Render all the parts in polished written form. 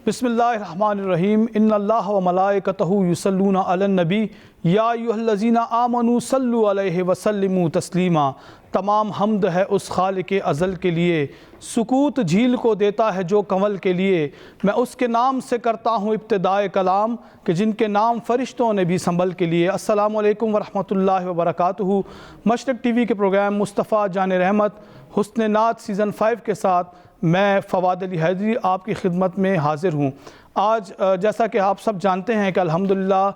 بسم اللہ الرحمن الرحیم ان اللہ و ملائکتہ یصلون علی النبی یا ایھا الذین آمنوا صلوا علیہ وسلموا تسلیما۔ تمام حمد ہے اس خالق ازل کے لیے، سکوت جھیل کو دیتا ہے جو کنول کے لیے۔ میں اس کے نام سے کرتا ہوں ابتدائے کلام کہ جن کے نام فرشتوں نے بھی سنبھل کے لیے۔ السلام علیکم ورحمۃ اللہ وبرکاتہ۔ مشرق ٹی وی کے پروگرام مصطفیٰ جان رحمت حسن نعت سیزن 5 کے ساتھ میں فواد علی حیدری آپ کی خدمت میں حاضر ہوں۔ آج جیسا کہ آپ سب جانتے ہیں کہ الحمدللہ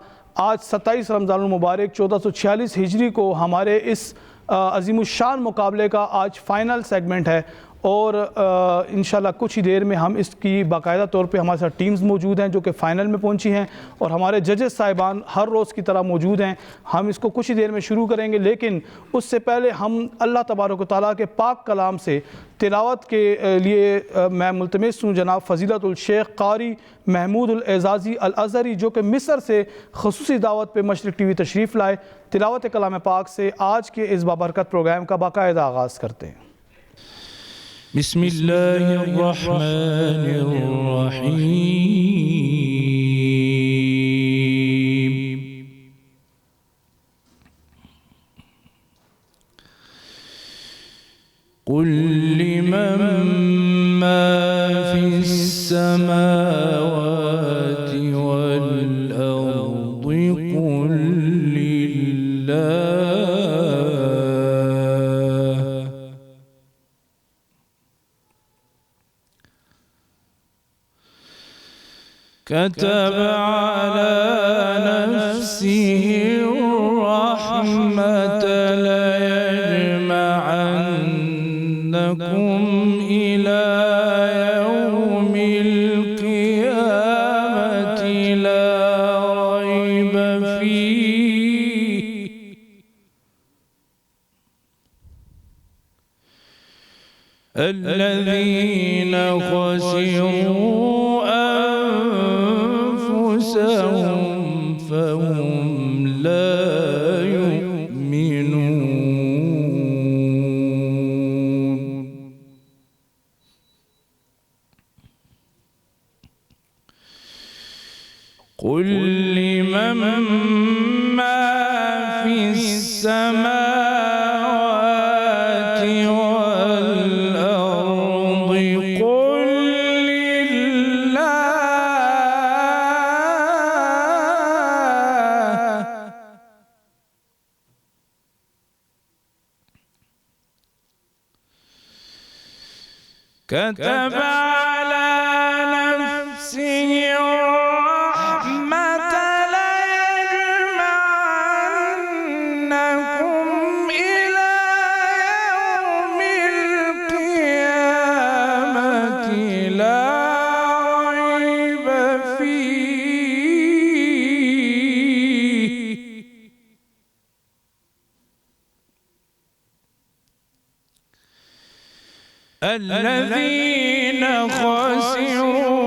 آج 27 رمضان المبارک 1446 ہجری کو ہمارے اس عظیم الشان مقابلے کا آج فائنل سیگمنٹ ہے، اور انشاءاللہ کچھ ہی دیر میں ہم اس کی باقاعدہ طور پہ ہمارے ساتھ ٹیمز موجود ہیں جو کہ فائنل میں پہنچی ہیں، اور ہمارے ججز صاحبان ہر روز کی طرح موجود ہیں۔ ہم اس کو کچھ ہی دیر میں شروع کریں گے، لیکن اس سے پہلے ہم اللہ تبارک و تعالیٰ کے پاک کلام سے تلاوت کے لیے میں ملتمس ہوں جناب فضیلت الشیخ قاری محمود الاعزازی الازہری، جو کہ مصر سے خصوصی دعوت پہ مشرق ٹی وی تشریف لائے، تلاوت کلام پاک سے آج کے اس بابرکت پروگرام کا باقاعدہ آغاز کرتے ہیں۔ بسم اللہ الرحمن الرحیم۔ قل لمن ما فی السماوات والأرض قل للہ كتب على نفسه الرحمة ليجمعنكم إلى يوم القيامة لا ريب فيه الذين خسروا فهم لا يؤمنون۔ قل لمن ما في السماوات والأرض قل لله كتب على نفسه الرحمة ليجمعنكم إلى يوم القيامة لا ريب فيه الذين خسروا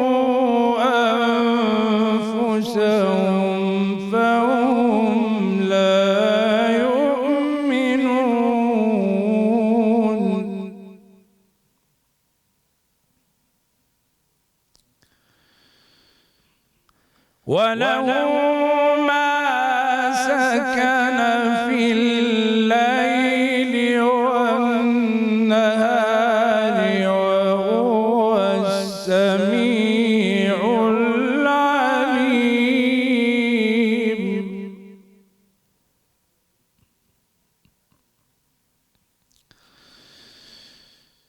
أنفسهم فهم لا يؤمنون۔ وله ما سكن في الليل والنهار وهو السميع العليم۔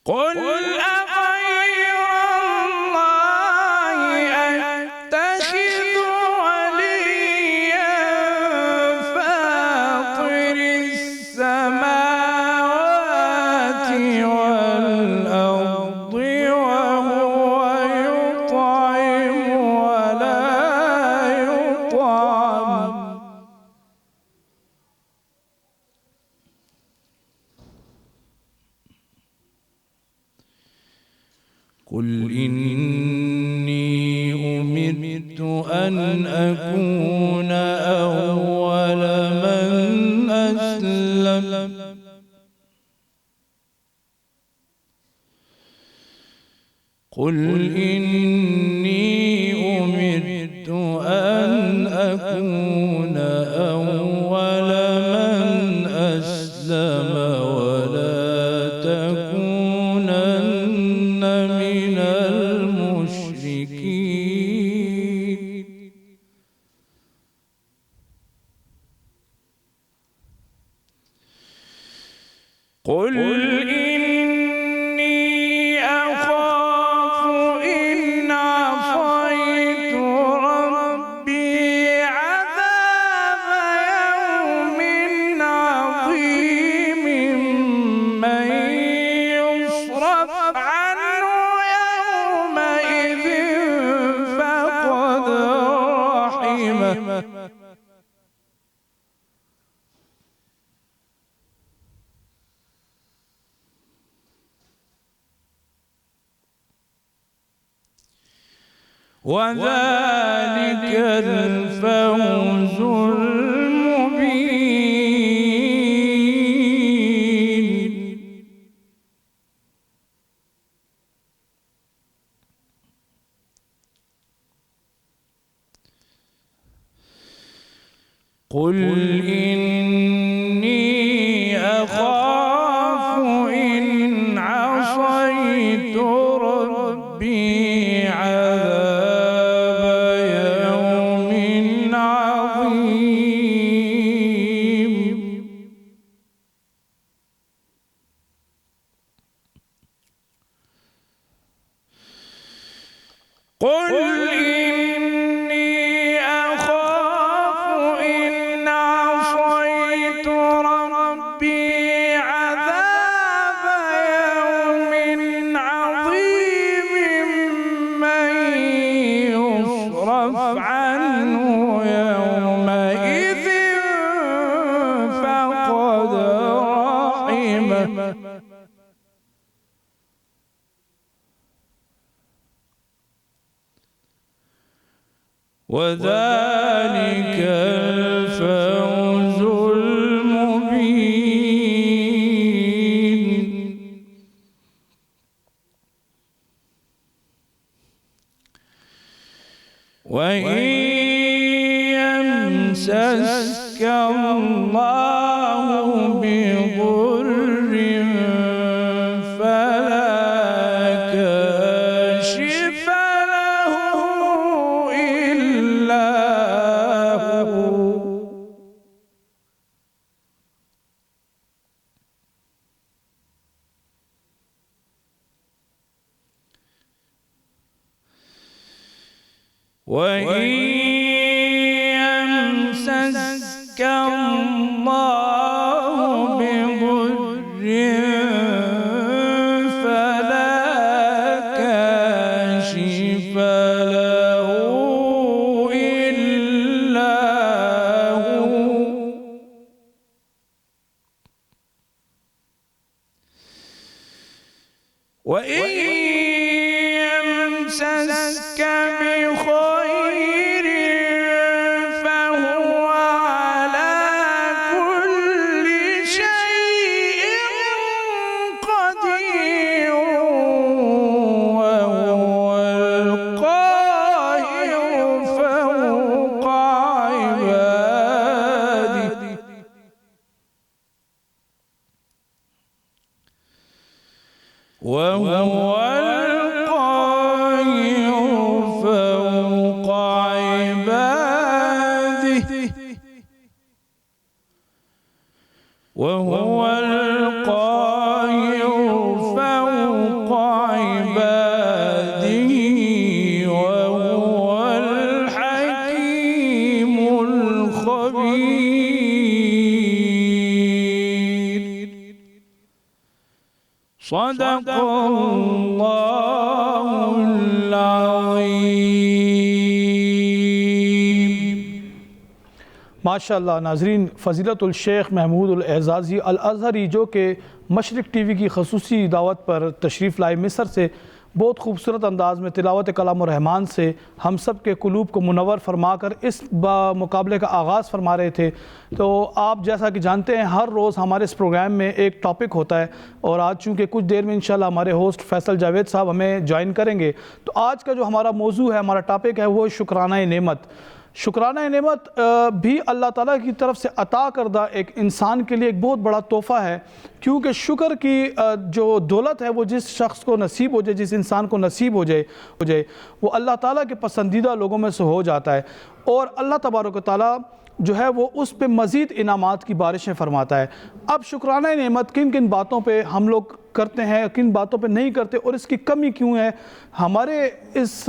قل أغير الله أتخذ وليا فاطر السماوات والأرض وهو يطعم ولا يطعم قل إني أمرت أن أكون أول من أسلم قل إني المشركين قل إني أخاف إن عصيت ربي عذاب يوم عظيم من يصرف عنه يومئذ فقد رحمه وذلك الفوز المبين قل إني أخاف إن عصيت ربي عذاب يوم عظيم قل إني أخاف إن عصيت ربي عذاب يوم عظيم من يصرف عنه يومئذ فقد رحمه وذلك الفوز المبين وإن يمسسك الله بضر فلا كاشف له إلا هو وإن يمسسك الله بضر فلا كاشف له إلا هو وإن يمسسك بخير فهو على كل شيء قدير وهو القاهر فوق عباده وهو القاهر فوق عباده وهو القاهر فوق عباده وهو الحكيم الخبير صدق الله العظيم ماشاءاللہ ناظرین، فضیلت الشیخ محمود الاعزازی الازہری جو کہ مشرق ٹی وی کی خصوصی دعوت پر تشریف لائے مصر سے، بہت خوبصورت انداز میں تلاوت کلام الرحمن سے ہم سب کے قلوب کو منور فرما کر اس مقابلے کا آغاز فرما رہے تھے۔ تو آپ جیسا کہ جانتے ہیں ہر روز ہمارے اس پروگرام میں ایک ٹاپک ہوتا ہے، اور آج چونکہ کچھ دیر میں انشاءاللہ ہمارے ہوسٹ فیصل جاوید صاحب ہمیں جوائن کریں گے، تو آج کا جو ہمارا موضوع ہے، ہمارا ٹاپک ہے، وہ شکرانہ نعمت۔ شکرانہ نعمت بھی اللہ تعالیٰ کی طرف سے عطا کردہ ایک انسان کے لیے ایک بہت بڑا تحفہ ہے، کیونکہ شکر کی جو دولت ہے وہ جس شخص کو نصیب ہو جائے، جس انسان کو نصیب ہو جائے وہ اللہ تعالیٰ کے پسندیدہ لوگوں میں سے ہو جاتا ہے، اور اللہ تبارک و تعالیٰ جو ہے وہ اس پہ مزید انعامات کی بارشیں فرماتا ہے۔ اب شکرانہ نعمت کن کن باتوں پہ ہم لوگ کرتے ہیں، کن باتوں پہ نہیں کرتے، اور اس کی کمی کیوں ہے؟ ہمارے اس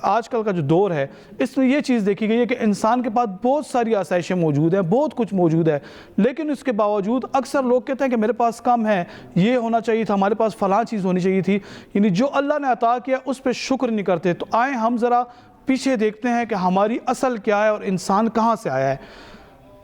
آج کل کا جو دور ہے اس میں یہ چیز دیکھی گئی ہے کہ انسان کے پاس بہت ساری آسائشیں موجود ہیں، بہت کچھ موجود ہے، لیکن اس کے باوجود اکثر لوگ کہتے ہیں کہ میرے پاس کم ہے، یہ ہونا چاہیے تھا، ہمارے پاس فلاں چیز ہونی چاہیے تھی، یعنی جو اللہ نے عطا کیا اس پہ شکر نہیں کرتے۔ تو آئیں ہم ذرا پیچھے دیکھتے ہیں کہ ہماری اصل کیا ہے اور انسان کہاں سے آیا ہے۔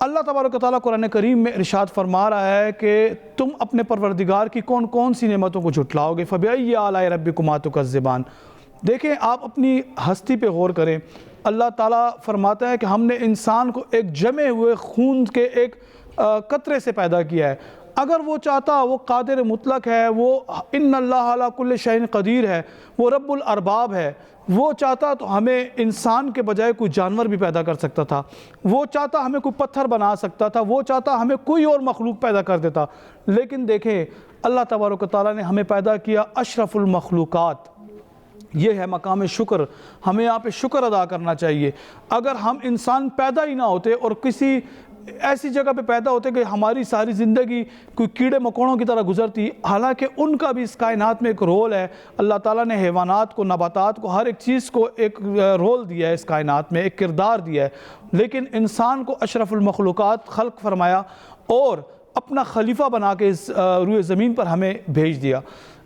اللہ تبارک و تعالیٰ قرآن کریم میں ارشاد فرما رہا ہے کہ تم اپنے پروردگار کی کون کون سی نعمتوں کو جھٹلاؤ گے، فَبِأَيِّ آلَاءِ رَبِّكُمَا تُكَذِّبَانِ۔ دیکھیں آپ اپنی ہستی پہ غور کریں، اللہ تعالیٰ فرماتا ہے کہ ہم نے انسان کو ایک جمے ہوئے خون کے ایک قطرے سے پیدا کیا ہے۔ اگر وہ چاہتا، وہ قادر مطلق ہے، وہ ان اللہ علی کل شیء قدیر ہے، وہ رب الارباب ہے، وہ چاہتا تو ہمیں انسان کے بجائے کوئی جانور بھی پیدا کر سکتا تھا، وہ چاہتا ہمیں کوئی پتھر بنا سکتا تھا، وہ چاہتا ہمیں کوئی اور مخلوق پیدا کر دیتا، لیکن دیکھیں اللہ تبارک و تعالیٰ نے ہمیں پیدا کیا اشرف المخلوقات۔ یہ ہے مقام شکر، ہمیں یہاں پہ شکر ادا کرنا چاہیے۔ اگر ہم انسان پیدا ہی نہ ہوتے اور کسی ایسی جگہ پہ پیدا ہوتے کہ ہماری ساری زندگی کوئی کیڑے مکوڑوں کی طرح گزرتی، حالانکہ ان کا بھی اس کائنات میں ایک رول ہے، اللہ تعالیٰ نے حیوانات کو، نباتات کو، ہر ایک چیز کو ایک رول دیا ہے اس کائنات میں، ایک کردار دیا ہے، لیکن انسان کو اشرف المخلوقات خلق فرمایا اور اپنا خلیفہ بنا کے اس روئے زمین پر ہمیں بھیج دیا۔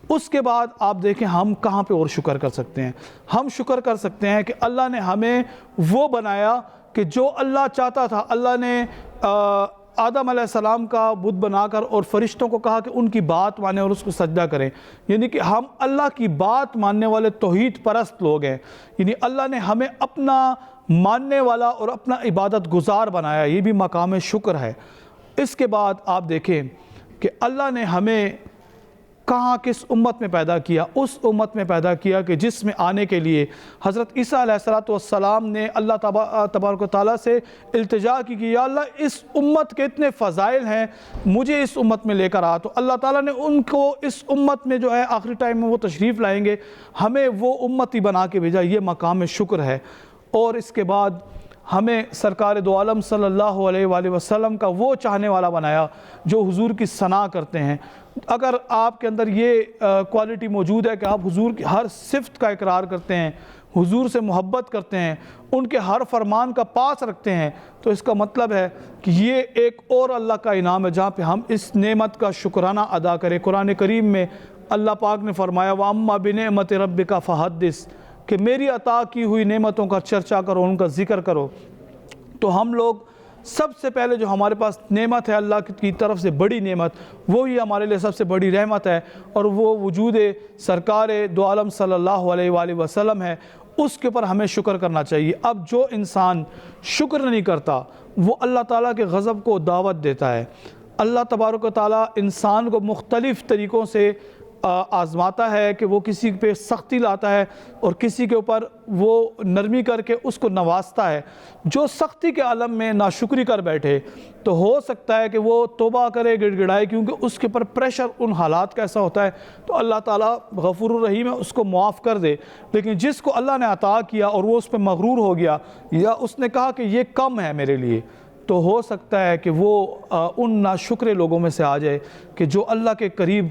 اس کے بعد آپ دیکھیں ہم کہاں پہ اور شکر کر سکتے ہیں؟ ہم شکر کر سکتے ہیں کہ اللہ نے ہمیں وہ بنایا کہ جو اللہ چاہتا تھا۔ اللہ نے آدم علیہ السلام کا بت بنا کر اور فرشتوں کو کہا کہ ان کی بات مانیں اور اس کو سجدہ کریں، یعنی کہ ہم اللہ کی بات ماننے والے توحید پرست لوگ ہیں، یعنی اللہ نے ہمیں اپنا ماننے والا اور اپنا عبادت گزار بنایا، یہ بھی مقام شکر ہے۔ اس کے بعد آپ دیکھیں کہ اللہ نے ہمیں کہاں کس امت میں پیدا کیا؟ اس امت میں پیدا کیا کہ جس میں آنے کے لیے حضرت عیسیٰ علیہ السلام نے اللہ تبارک و تعالیٰ سے التجا کی کہ یا اللہ اس امت کے اتنے فضائل ہیں، مجھے اس امت میں لے کر آ۔ تو اللہ تعالیٰ نے ان کو اس امت میں جو ہے آخری ٹائم میں وہ تشریف لائیں گے، ہمیں وہ امتی بنا کے بھیجا، یہ مقام شکر ہے۔ اور اس کے بعد ہمیں سرکار دو عالم صلی اللہ علیہ وآلہ وسلم کا وہ چاہنے والا بنایا جو حضور کی ثنا کرتے ہیں۔ اگر آپ کے اندر یہ کوالٹی موجود ہے کہ آپ حضور کی ہر صفت کا اقرار کرتے ہیں، حضور سے محبت کرتے ہیں، ان کے ہر فرمان کا پاس رکھتے ہیں، تو اس کا مطلب ہے کہ یہ ایک اور اللہ کا انعام ہے جہاں پہ ہم اس نعمت کا شکرانہ ادا کریں۔ قرآن کریم میں اللہ پاک نے فرمایا وَأَمَّا بِنِعْمَةِ رَبِّكَ فَحَدِّثْ، کہ میری عطا کی ہوئی نعمتوں کا چرچا کرو، ان کا ذکر کرو۔ تو ہم لوگ سب سے پہلے جو ہمارے پاس نعمت ہے اللہ کی طرف سے بڑی نعمت، وہی ہمارے لیے سب سے بڑی رحمت ہے، اور وہ وجود سرکار دو عالم صلی اللہ علیہ وآلہ وسلم ہے، اس کے اوپر ہمیں شکر کرنا چاہیے۔ اب جو انسان شکر نہیں کرتا وہ اللہ تعالیٰ کے غضب کو دعوت دیتا ہے۔ اللہ تبارک و تعالیٰ انسان کو مختلف طریقوں سے آزماتا ہے کہ وہ کسی پہ سختی لاتا ہے اور کسی کے اوپر وہ نرمی کر کے اس کو نوازتا ہے۔ جو سختی کے عالم میں ناشکری کر بیٹھے تو ہو سکتا ہے کہ وہ توبہ کرے، گڑ گڑائے، کیونکہ اس کے اوپر پریشر ان حالات کا ایسا ہوتا ہے، تو اللہ تعالیٰ غفور الرحیم ہے، اس کو معاف کر دے۔ لیکن جس کو اللہ نے عطا کیا اور وہ اس پہ مغرور ہو گیا یا اس نے کہا کہ یہ کم ہے میرے لیے، تو ہو سکتا ہے کہ وہ ان ناشکر لوگوں میں سے آ جائے کہ جو اللہ کے قریب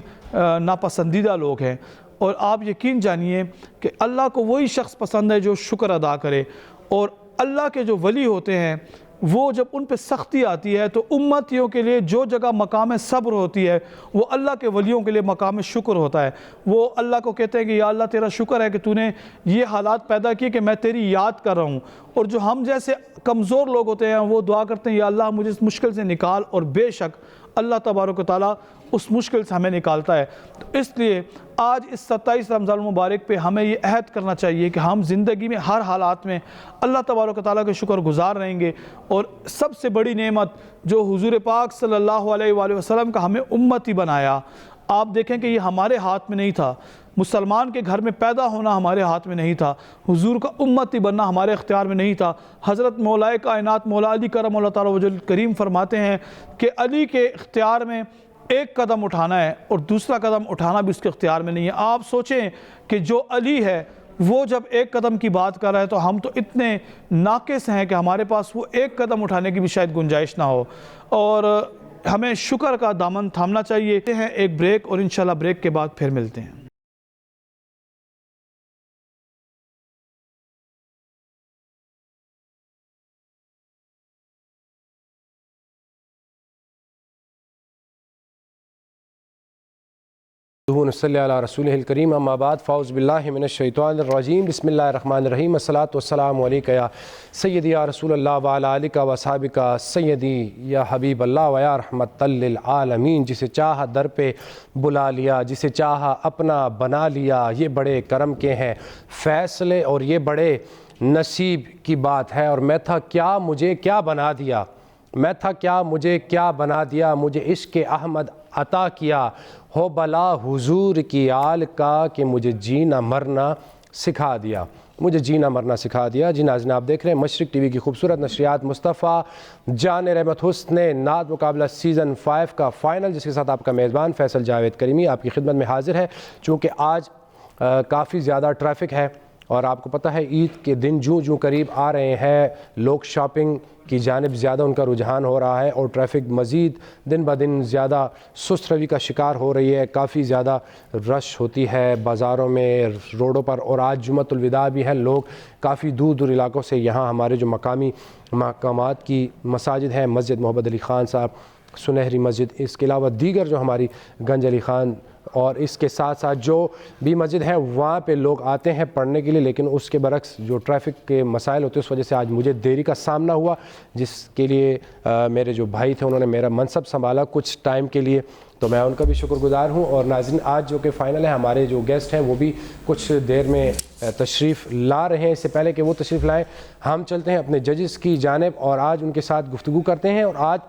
ناپسندیدہ لوگ ہیں۔ اور آپ یقین جانیے کہ اللہ کو وہی شخص پسند ہے جو شکر ادا کرے، اور اللہ کے جو ولی ہوتے ہیں وہ جب ان پہ سختی آتی ہے تو امتیوں کے لیے جو جگہ مقام صبر ہوتی ہے وہ اللہ کے ولیوں کے لیے مقام شکر ہوتا ہے۔ وہ اللہ کو کہتے ہیں کہ یا اللہ تیرا شکر ہے کہ تو نے یہ حالات پیدا کیے کہ میں تیری یاد کر رہا ہوں۔ اور جو ہم جیسے کمزور لوگ ہوتے ہیں وہ دعا کرتے ہیں یا اللہ مجھے اس مشکل سے نکال، اور بے شک اللہ تبارک و تعالیٰ اس مشکل سے ہمیں نکالتا ہے۔ تو اس لیے آج اس 27 رمضان المبارک پہ ہمیں یہ عہد کرنا چاہیے کہ ہم زندگی میں ہر حالات میں اللہ تبارک و تعالیٰ کے شکر گزار رہیں گے، اور سب سے بڑی نعمت جو حضور پاک صلی اللہ علیہ وآلہ وسلم کا ہمیں امتی بنایا، آپ دیکھیں کہ یہ ہمارے ہاتھ میں نہیں تھا، مسلمان کے گھر میں پیدا ہونا ہمارے ہاتھ میں نہیں تھا، حضور کا امتی بننا ہمارے اختیار میں نہیں تھا۔ حضرت مولا کائنات مولا علی کرم اللہ تعالیٰ وجل کریم فرماتے ہیں کہ علی کے اختیار میں ایک قدم اٹھانا ہے اور دوسرا قدم اٹھانا بھی اس کے اختیار میں نہیں ہے۔ آپ سوچیں کہ جو علی ہے وہ جب ایک قدم کی بات کر رہا ہے تو ہم تو اتنے ناقص ہیں کہ ہمارے پاس وہ ایک قدم اٹھانے کی بھی شاید گنجائش نہ ہو، اور ہمیں شکر کا دامن تھامنا چاہیے۔ ایک بریک، اور انشاءاللہ بریک کے بعد پھر ملتے ہیں۔ نصلی علی رسول الکریم، اما بعد، فاعوذ باللہ من الشیطان الرجیم، بسم اللہ الرحمن الرحیم، الصلاۃ والسلام علیک یا سیدی یا رسول اللہ وعلی آلک و اصحابک سیدی یا حبیب اللہ و یا رحمت للعالمین۔ جسے چاہا در پہ بلا لیا، جسے چاہا اپنا بنا لیا، یہ بڑے کرم کے ہیں فیصلے اور یہ بڑے نصیب کی بات ہے۔ اور میں تھا کیا مجھے کیا بنا دیا، میں تھا کیا مجھے کیا بنا دیا، مجھے عشق احمد عطا کیا، ہو بلا حضور کی آل کا کہ مجھے جینا مرنا سکھا دیا، مجھے جینا مرنا سکھا دیا۔ جی ناظرین، آپ دیکھ رہے ہیں مشرق ٹی وی کی خوبصورت نشریات مصطفیٰ جان رحمت حسن نعت مقابلہ سیزن 5 کا فائنل، جس کے ساتھ آپ کا میزبان فیصل جاوید کریمی آپ کی خدمت میں حاضر ہے۔ چونکہ آج کافی زیادہ ٹریفک ہے اور آپ کو پتہ ہے عید کے دن جوں قریب آ رہے ہیں لوگ شاپنگ کی جانب زیادہ ان کا رجحان ہو رہا ہے، اور ٹریفک مزید دن بہ دن زیادہ سست روی کا شکار ہو رہی ہے، کافی زیادہ رش ہوتی ہے بازاروں میں، روڈوں پر، اور آج جمعۃ الوداع بھی ہے۔ لوگ کافی دور دور علاقوں سے یہاں ہمارے جو مقامی مقامات کی مساجد ہیں، مسجد محمد علی خان صاحب سنہری مسجد، اس کے علاوہ دیگر جو ہماری گنج علی خان اور اس کے ساتھ ساتھ جو بھی مسجد ہے وہاں پہ لوگ آتے ہیں پڑھنے کے لیے، لیکن اس کے برعکس جو ٹریفک کے مسائل ہوتے ہیں اس وجہ سے آج مجھے دیری کا سامنا ہوا، جس کے لیے میرے جو بھائی تھے انہوں نے میرا منصب سنبھالا کچھ ٹائم کے لیے، تو میں ان کا بھی شکر گزار ہوں۔ اور ناظرین، آج جو کہ فائنل ہے، ہمارے جو گیسٹ ہیں وہ بھی کچھ دیر میں تشریف لا رہے ہیں۔ اس سے پہلے کہ وہ تشریف لائیں، ہم چلتے ہیں اپنے ججز کی جانب اور آج ان کے ساتھ گفتگو کرتے ہیں، اور آج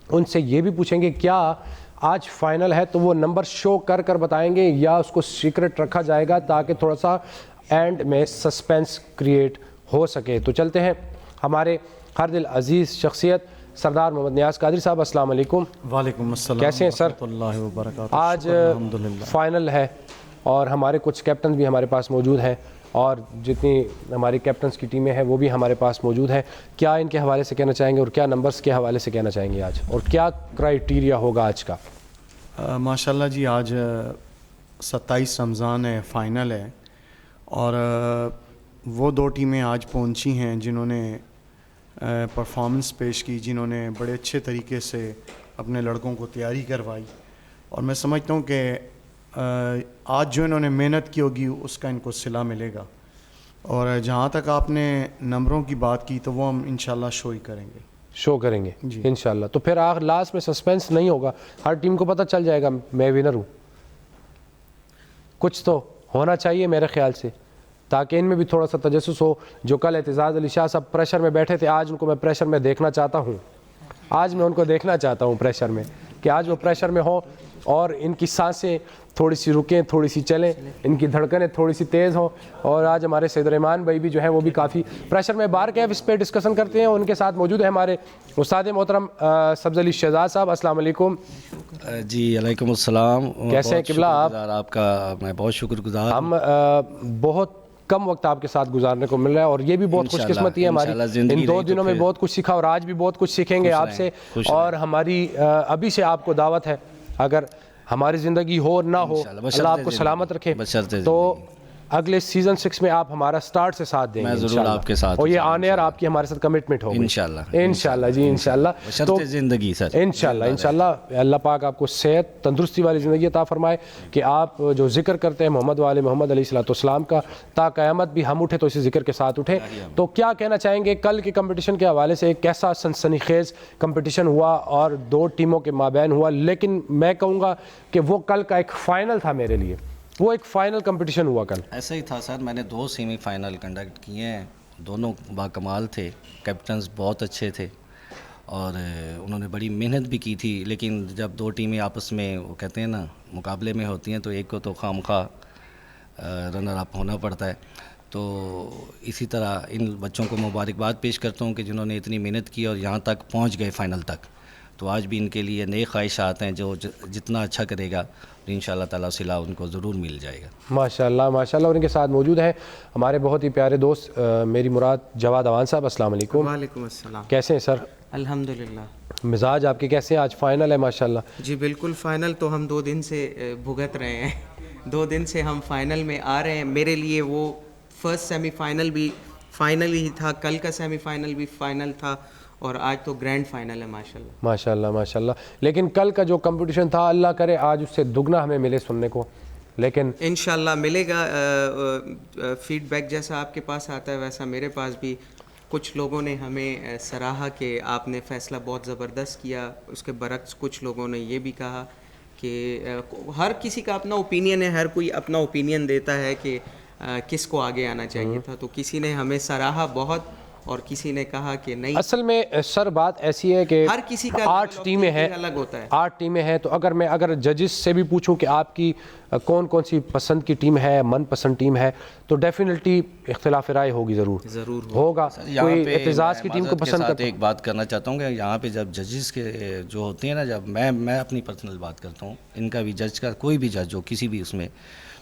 ان سے یہ بھی پوچھیں گے کیا آج فائنل ہے تو وہ نمبر شو کر بتائیں گے یا اس کو سیکرٹ رکھا جائے گا تاکہ تھوڑا سا اینڈ میں سسپینس کریٹ ہو سکے۔ تو چلتے ہیں ہمارے ہر دل عزیز شخصیت سردار محمد نیاز قادری صاحب، السلام علیکم۔ وعلیکم السلام، کیسے ہیں سر؟ ورحمۃ اللہ وبرکاتہ۔ آج فائنل ہے اور ہمارے کچھ کیپٹنز بھی ہمارے پاس موجود ہیں، اور جتنی ہماری کیپٹنز کی ٹیمیں ہیں وہ بھی ہمارے پاس موجود ہیں۔ کیا ان کے حوالے سے کہنا چاہیں گے اور کیا نمبرز کے حوالے سے کہنا چاہیں گے آج، اور کیا کرائیٹیریا ہوگا آج کا؟ ماشاءاللہ جی، آج 27 رمضان ہے، فائنل ہے، اور وہ دو ٹیمیں آج پہنچی ہیں جنہوں نے پرفارمنس پیش کی، جنہوں نے بڑے اچھے طریقے سے اپنے لڑکوں کو تیاری کروائی، اور میں سمجھتا ہوں کہ آج جو انہوں نے محنت کی ہوگی اس کا ان کو صلہ ملے گا۔ اور جہاں تک آپ نے نمبروں کی بات کی تو وہ ہم انشاءاللہ شو ہی کریں گے، شو کریں گے جی انشاءاللہ۔ تو پھر آخر لاسٹ میں سسپینس نہیں ہوگا، ہر ٹیم کو پتہ چل جائے گا میں ونر ہوں، کچھ تو ہونا چاہیے میرے خیال سے، تاکہ ان میں بھی تھوڑا سا تجسس ہو۔ جو کل اعتزاز علی شاہ صاحب پریشر میں بیٹھے تھے، آج ان کو میں پریشر میں دیکھنا چاہتا ہوں، آج میں ان کو دیکھنا چاہتا ہوں پریشر میں، کہ آج وہ پریشر میں ہوں اور ان کی سانسیں تھوڑی سی رکیں، تھوڑی سی چلیں، ان کی دھڑکنیں تھوڑی سی تیز ہوں۔ اور آج ہمارے سید الرحمان بھائی بھی جو ہیں وہ بھی کافی پریشر میں، بار کیف اس پہ ڈسکشن کرتے ہیں، ان کے ساتھ موجود ہے ہمارے استاد محترم سبز علی شہزاد صاحب، السلام علیکم۔ جی علیکم السلام، کیسے ہیں قبلہ آپ؟ آپ کا میں بہت شکر گزار ہم بہت کم وقت آپ کے ساتھ گزارنے کو مل رہا ہے، اور یہ بھی بہت خوش قسمتی ہے ہماری، ان 2 دنوں میں بہت کچھ سیکھا اور آج بھی بہت کچھ سیکھیں گے آپ سے۔ اور ہماری ابھی سے آپ کو دعوت ہے، اگر ہماری زندگی ہو نہ ہو، اللہ آپ کو سلامت رکھے، تو اگلے سیزن 6 میں آپ ہمارا سٹارٹ سے ساتھ دیں گے، میں ضرور آپ کے ساتھ، اور یہ آن ایئر آپ کی ہمارے ساتھ کمٹمنٹ ہوگی انشاءاللہ جی، انشاءاللہ، تو زندگی سر انشاءاللہ اللہ پاک آپ کو صحت تندرستی والی زندگی عطا فرمائے، کہ آپ جو ذکر کرتے ہیں محمد والے محمد علیہ السلام کا، تا قیامت بھی ہم اٹھے تو اسی ذکر کے ساتھ اٹھے۔ تو کیا کہنا چاہیں گے کل کے کمپٹیشن کے حوالے سے؟ ایک کیسا سنسنی خیز کمپٹیشن ہوا اور 2 ٹیموں کے مابین ہوا، لیکن میں کہوں گا کہ وہ کل کا ایک فائنل تھا میرے لیے، وہ ایک فائنل کمپٹیشن ہوا کل۔ ایسا ہی تھا سر، میں نے 2 سیمی فائنل کنڈکٹ کیے ہیں، دونوں باکمال تھے، کیپٹنز بہت اچھے تھے اور انہوں نے بڑی محنت بھی کی تھی، لیکن جب 2 ٹیمیں آپس میں وہ کہتے ہیں نا مقابلے میں ہوتی ہیں تو ایک کو تو خواہ رنر اپ ہونا پڑتا ہے. تو اسی طرح ان بچوں کو مبارکباد پیش کرتا ہوں کہ جنہوں نے اتنی محنت کی اور یہاں تک پہنچ گئے فائنل تک. تو آج بھی ان کے لیے نئے خواہشات ہیں, جو جتنا اچھا کرے گا انشاءاللہ تعالیٰ صلہ ان کو ضرور مل جائے گا. ماشاءاللہ ماشاءاللہ. اور ان کے ساتھ موجود ہیں ہمارے بہت ہی پیارے دوست میری مراد جواد اوان صاحب. السلام علیکم. وعلیکم السلام. کیسے ہیں سر؟ الحمدللہ. مزاج آپ کے کیسے ہیں؟ آج فائنل ہے ماشاءاللہ. جی بالکل فائنل تو ہم 2 دن سے بھگت رہے ہیں. 2 دن سے ہم فائنل میں آ رہے ہیں. میرے لیے وہ فرسٹ سیمی فائنل بھی فائنل ہی تھا, کل کا سیمی فائنل بھی فائنل تھا, اور آج تو گرینڈ فائنل ہے ماشاءاللہ. ماشاءاللہ ماشاءاللہ. لیکن کل کا جو کمپٹیشن تھا اللہ کرے آج اس سے دگنا ہمیں ملے سننے کو, لیکن انشاءاللہ ملے گا. فیڈ بیک جیسا آپ کے پاس آتا ہے ویسا میرے پاس بھی کچھ لوگوں نے ہمیں سراہا کہ آپ نے فیصلہ بہت زبردست کیا. اس کے برعکس کچھ لوگوں نے یہ بھی کہا کہ ہر کسی کا اپنا اوپینین ہے, ہر کوئی اپنا اوپینین دیتا ہے کہ کس کو آگے آنا چاہیے تھا. تو کسی نے ہمیں سراہا بہت اور کسی نے کہا کہ نہیں. اصل میں سر بات ایسی ہے کہ ہر کسی کا 8 ٹیمیں ہیں, الگ ہوتا ہے. 8 ٹیمیں ہیں. تو اگر ججز سے بھی پوچھوں کہ آپ کی کون کون سی پسند کی ٹیم ہے, من پسند ٹیم ہے, تو ڈیفینیٹلی اختلاف رائے ہوگی, ضرور ہوگا. کوئی اعتزاز کی ٹیم کو پسند کرتا ہے. ایک بات کرنا چاہتا ہوں کہ یہاں پہ جب ججز کے جو ہوتے ہیں نا, جب میں اپنی پرسنل بات کرتا ہوں, ان کا بھی جج کا کوئی بھی جج ہو کسی بھی اس میں,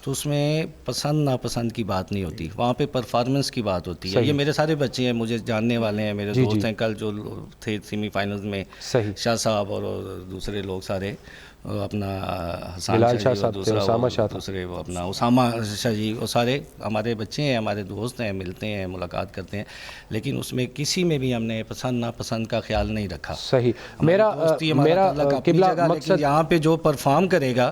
تو اس میں پسند ناپسند کی بات نہیں ہوتی, وہاں پہ پرفارمنس کی بات ہوتی ہے. یہ میرے سارے بچے ہیں, مجھے جاننے والے ہیں, میرے دوست ہیں. کل جو تھے سیمی فائنلز میں شاہ صاحب اور دوسرے لوگ سارے, اپنا حسان شاہ صاحب, دوسرے وہ اپنا اسامہ شاہ جی, وہ سارے ہمارے بچے ہیں, ہمارے دوست ہیں, ملتے ہیں, ملاقات کرتے ہیں, لیکن اس میں کسی میں بھی ہم نے پسند ناپسند کا خیال نہیں رکھا. صحیح. میرا قبلہ مقصد یہاں پہ جو پرفارم کرے گا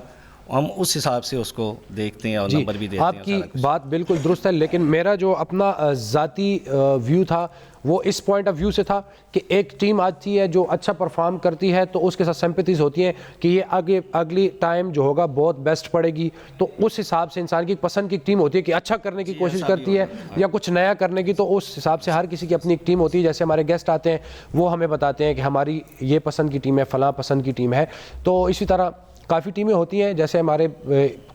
ہم اس حساب سے اس کو دیکھتے ہیں اور نمبر بھی دیتے ہیں. آپ کی بات بالکل درست ہے, لیکن میرا جو اپنا ذاتی ویو تھا وہ اس پوائنٹ آف ویو سے تھا کہ ایک ٹیم آتی ہے جو اچھا پرفارم کرتی ہے تو اس کے ساتھ سمپتھیز ہوتی ہیں کہ یہ اگلی ٹائم جو ہوگا بہت بیسٹ پڑے گی. تو اس حساب سے انسان کی پسند کی ٹیم ہوتی ہے کہ اچھا کرنے کی کوشش کرتی ہے یا کچھ نیا کرنے کی, تو اس حساب سے ہر کسی کی اپنی ایک ٹیم ہوتی ہے. جیسے ہمارے گیسٹ آتے ہیں وہ ہمیں بتاتے ہیں کہ ہماری یہ پسند کی ٹیم ہے, فلاں پسند کی ٹیم ہے. تو اسی طرح کافی ٹیمیں ہوتی ہیں. جیسے ہمارے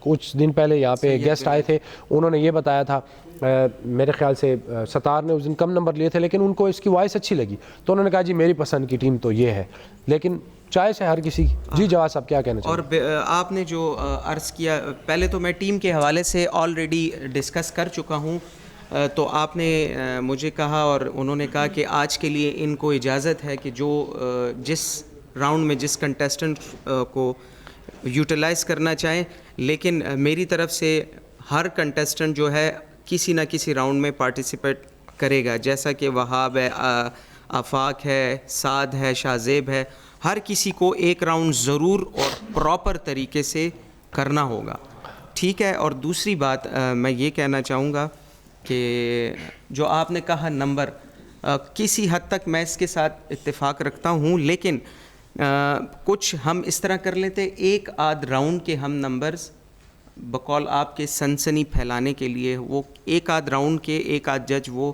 کچھ دن پہلے یہاں پہ گیسٹ آئے تھے, انہوں نے یہ بتایا تھا, میرے خیال سے ستار نے اس دن کم نمبر لیے تھے, لیکن ان کو اس کی وائس اچھی لگی, تو انہوں نے کہا جی میری پسند کی ٹیم تو یہ ہے. لیکن چوائس ہے ہر کسی کی. جی جواد صاحب کیا کہنا چاہتے ہیں؟ اور آپ نے جو عرض کیا, پہلے تو میں ٹیم کے حوالے سے آلریڈی ڈسکس کر چکا ہوں. تو آپ نے مجھے کہا اور انہوں نے کہا کہ آج کے لیے ان کو اجازت ہے کہ جو جس راؤنڈ میں جس کنٹیسٹنٹ کو یوٹیلائز کرنا چاہیں, لیکن میری طرف سے ہر کنٹیسٹنٹ جو ہے کسی نہ کسی راؤنڈ میں پارٹیسپیٹ کرے گا. جیسا کہ وہاب ہے, آفاق ہے, سعد ہے, شاہ زیب ہے, ہر کسی کو ایک راؤنڈ ضرور اور پراپر طریقے سے کرنا ہوگا, ٹھیک ہے. اور دوسری بات میں یہ کہنا چاہوں گا کہ جو آپ نے کہا نمبر, کسی حد تک میں اس کے ساتھ اتفاق رکھتا ہوں, لیکن کچھ ہم اس طرح کر لیتے, ایک آدھ راؤنڈ کے ہم نمبرز بقول آپ کے سنسنی پھیلانے کے لیے وہ ایک آدھ راؤنڈ کے ایک آدھ جج وہ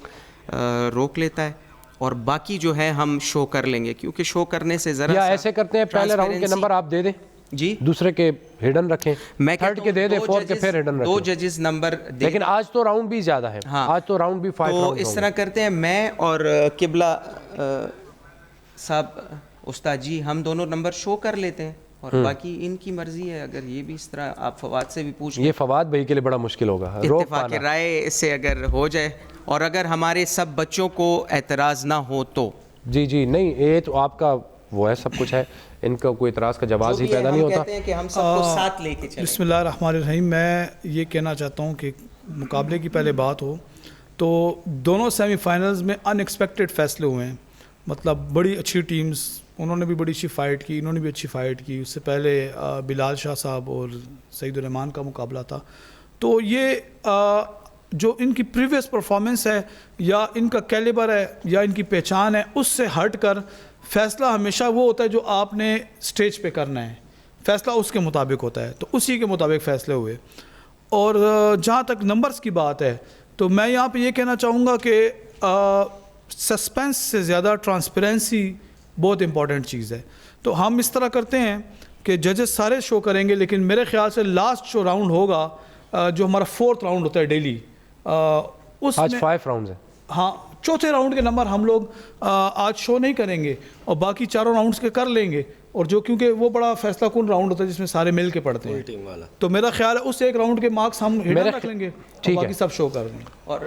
روک لیتا ہے, اور باقی جو ہے ہم شو کر لیں گے, کیونکہ شو کرنے سے ذرا یا ایسے کرتے ہیں پہلے راؤنڈ کے نمبر آپ دے دیں جی, دوسرے کے ہڈن رکھیں, میں تھرڈ کے دے دیں, فورتھ کے پھر ہڈن رکھیں. 2 ججز نمبر دے, لیکن آج تو راؤنڈ بھی زیادہ ہے, آج تو راؤنڈ بھی 5 تو اس طرح کرتے ہیں, میں اور قبلہ صاحب استاد جی ہم دونوں نمبر شو کر لیتے ہیں, اور باقی ان کی مرضی ہے. اگر یہ بھی اس طرح آپ فواد سے بھی پوچھ لیں, یہ فواد بھائی کے لیے بڑا مشکل ہوگا اتفاق رائے سے اگر ہو جائے, اور اگر ہمارے سب بچوں کو اعتراض نہ ہو تو. جی نہیں, یہ تو آپ کا وہ ہے, سب کچھ ہے, ان کا کوئی اعتراض کا جواز ہی پیدا نہیں ہوتا. کہتے ہیں کہ ہم سب کو ساتھ لے کے چلیں. بسم اللہ الرحمن الرحیم. میں یہ کہنا چاہتا ہوں کہ مقابلے کی پہلے بات ہو تو دونوں سیمی فائنلز میں ان ایکسپیکٹڈ فیصلے ہوئے ہیں. مطلب بڑی اچھی ٹیمز, انہوں نے بھی بڑی اچھی فائٹ کی, انہوں نے بھی اچھی فائٹ کی. اس سے پہلے بلال شاہ صاحب اور سعید الرحمان کا مقابلہ تھا. تو یہ جو ان کی پریویس پرفارمنس ہے یا ان کا کیلیبر ہے یا ان کی پہچان ہے, اس سے ہٹ کر فیصلہ ہمیشہ وہ ہوتا ہے جو آپ نے سٹیج پہ کرنا ہے, فیصلہ اس کے مطابق ہوتا ہے. تو اسی کے مطابق فیصلے ہوئے. اور جہاں تک نمبرز کی بات ہے تو میں یہاں پہ یہ کہنا چاہوں گا کہ سسپینس سے زیادہ ٹرانسپیرنسی بہت امپورٹنٹ چیز ہے. تو ہم اس طرح کرتے ہیں کہ ججز سارے شو کریں گے, لیکن میرے خیال سے لاسٹ جو راؤنڈ ہوگا جو ہمارا 4th راؤنڈ ہوتا ہے ڈیلی اس آج میں 5 راؤنڈز ہیں. ہاں چوتھے راؤنڈ کے نمبر ہم لوگ آج شو نہیں کریں گے اور باقی چاروں راؤنڈز کے کر لیں گے, اور جو کیونکہ وہ بڑا فیصلہ کن راؤنڈ ہوتا ہے جس میں سارے مل کے پڑھتے ہیں, تو میرا خیال ہے اس ایک راؤنڈ کے مارکس ہم ہڈن رکھ لیں گے اور باقی سب شو کر دیں گے. اور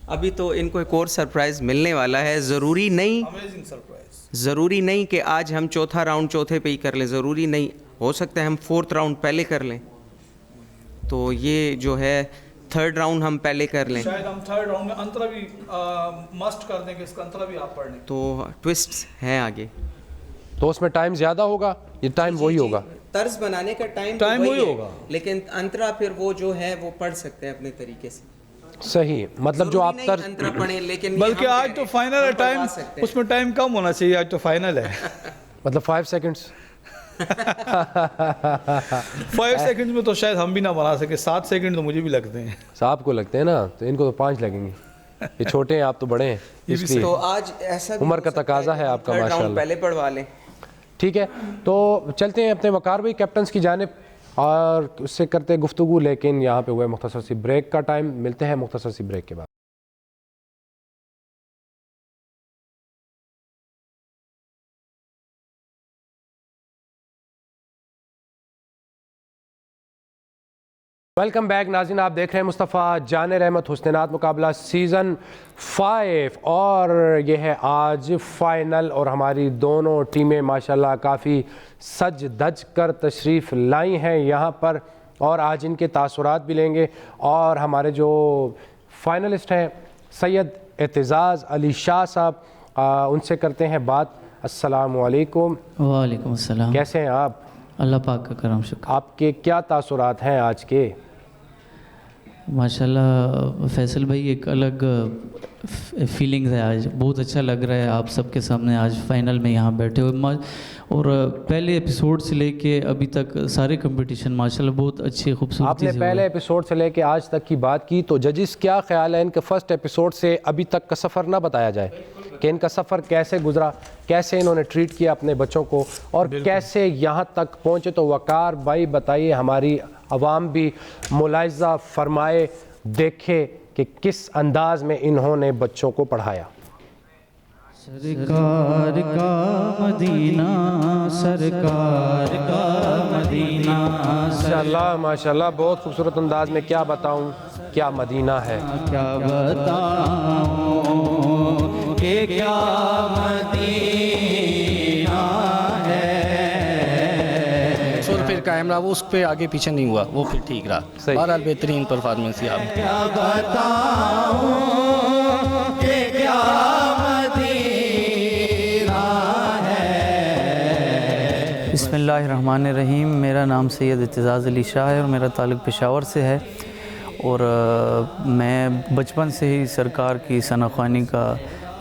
ابھی تو ان کو ایک اور سرپرائز ملنے والا ہے. ضروری نہیں کہ آج ہم چوتھا راؤنڈ چوتھے پہ ہی کر لیں, ضروری نہیں, ہو سکتا ہے ہم 4th راؤنڈ پہلے کر لیں, تو یہ جو ہے 3rd راؤنڈ ہم پہلے کر لیں, شاید ہم 3rd راؤنڈ میں انترا بھی مسٹ کر دیں کہ اس کا انترا بھی آپ پڑھ لیں. تو ٹوسٹس ہیں آگے, تو اس میں ٹائم زیادہ ہوگا, یہ ٹائم وہی ہوگا, طرز بنانے کا ٹائم وہی ہوگا, لیکن انترا پھر وہ جو ہے وہ پڑھ سکتے ہیں اپنے طریقے سے. صحیح, مطلب جو آپ طرز انترا پڑھیں, لیکن بلکہ آج تو فائنل ہے, ٹائم اس میں ٹائم کم ہونا چاہیے, آج تو فائنل ہے. مطلب 5 سیکنڈز 5 سیکنڈ میں تو شاید ہم بھی نہ بنا سکے, 7 سیکنڈ تو مجھے بھی لگتے ہیں. صاحب کو لگتے ہیں نا, تو ان کو تو 5 لگیں گے, یہ چھوٹے ہیں آپ تو بڑے ہیں, اس لیے تو آج ایسا عمر کا تقاضا ہے آپ کا ماشاءاللہ. پہلے پڑھوا لیں. ٹھیک ہے, تو چلتے ہیں اپنے وقار بھائی کیپٹنز کی جانب اور اس سے کرتے گفتگو, لیکن یہاں پہ ہوا ہے مختصر سی بریک کا ٹائم. ملتے ہیں مختصر سی بریک کے بعد. ویلکم بیک ناظرین, آپ دیکھ رہے ہیں مصطفیٰ جان رحمت حسنینات مقابلہ سیزن 5, اور یہ ہے آج فائنل, اور ہماری دونوں ٹیمیں ماشاءاللہ کافی سج دج کر تشریف لائی ہیں یہاں پر, اور آج ان کے تاثرات بھی لیں گے. اور ہمارے جو فائنلسٹ ہیں سید اعتزاز علی شاہ صاحب, ان سے کرتے ہیں بات. السلام علیکم. وعلیکم السلام. کیسے ہیں آپ؟ اللہ پاک کا کرم شکر. آپ کے کیا تاثرات ہیں آج کے؟ ماشاءاللہ فیصل بھائی ایک الگ فیلنگز ہے, آج بہت اچھا لگ رہا ہے آپ سب کے سامنے آج فائنل میں یہاں بیٹھے ہوئے, اور پہلے ایپیسوڈ سے لے کے ابھی تک سارے کمپٹیشن ماشاءاللہ بہت اچھے خوبصورتی آپ نے پہلے ایپیسوڈ سے لے کے آج تک کی بات کی, تو ججز کیا خیال ہے ان کے فرسٹ ایپیسوڈ سے ابھی تک کا سفر نہ بتایا جائے کہ ان کا سفر کیسے گزرا, کیسے انہوں نے ٹریٹ کیا اپنے بچوں کو, اور کیسے یہاں تک پہنچے؟ تو وقار بھائی بتائیے, ہماری عوام بھی ملاحظہ فرمائے, دیکھے کہ کس انداز میں انہوں نے بچوں کو پڑھایا. سرکار کا مدینہ, سرکار کا مدینہ. ماشاءاللہ ماشاءاللہ, بہت خوبصورت انداز میں. کیا بتاؤں کیا مدینہ ہے, کیا بتاؤں کہ کیا مدینہ ہے. سر پھر قائم رہا, وہ اس پہ آگے پیچھے نہیں ہوا, وہ پھر ٹھیک رہا. بہرحال بہترین پرفارمنس تھی آپ. کیا بتاؤں کہ کیا بسم اللہ الرحمن الرحیم. میرا نام سید اعتزاز علی شاہ ہے اور میرا تعلق پشاور سے ہے, اور میں بچپن سے ہی سرکار کی ثنا خوانی کا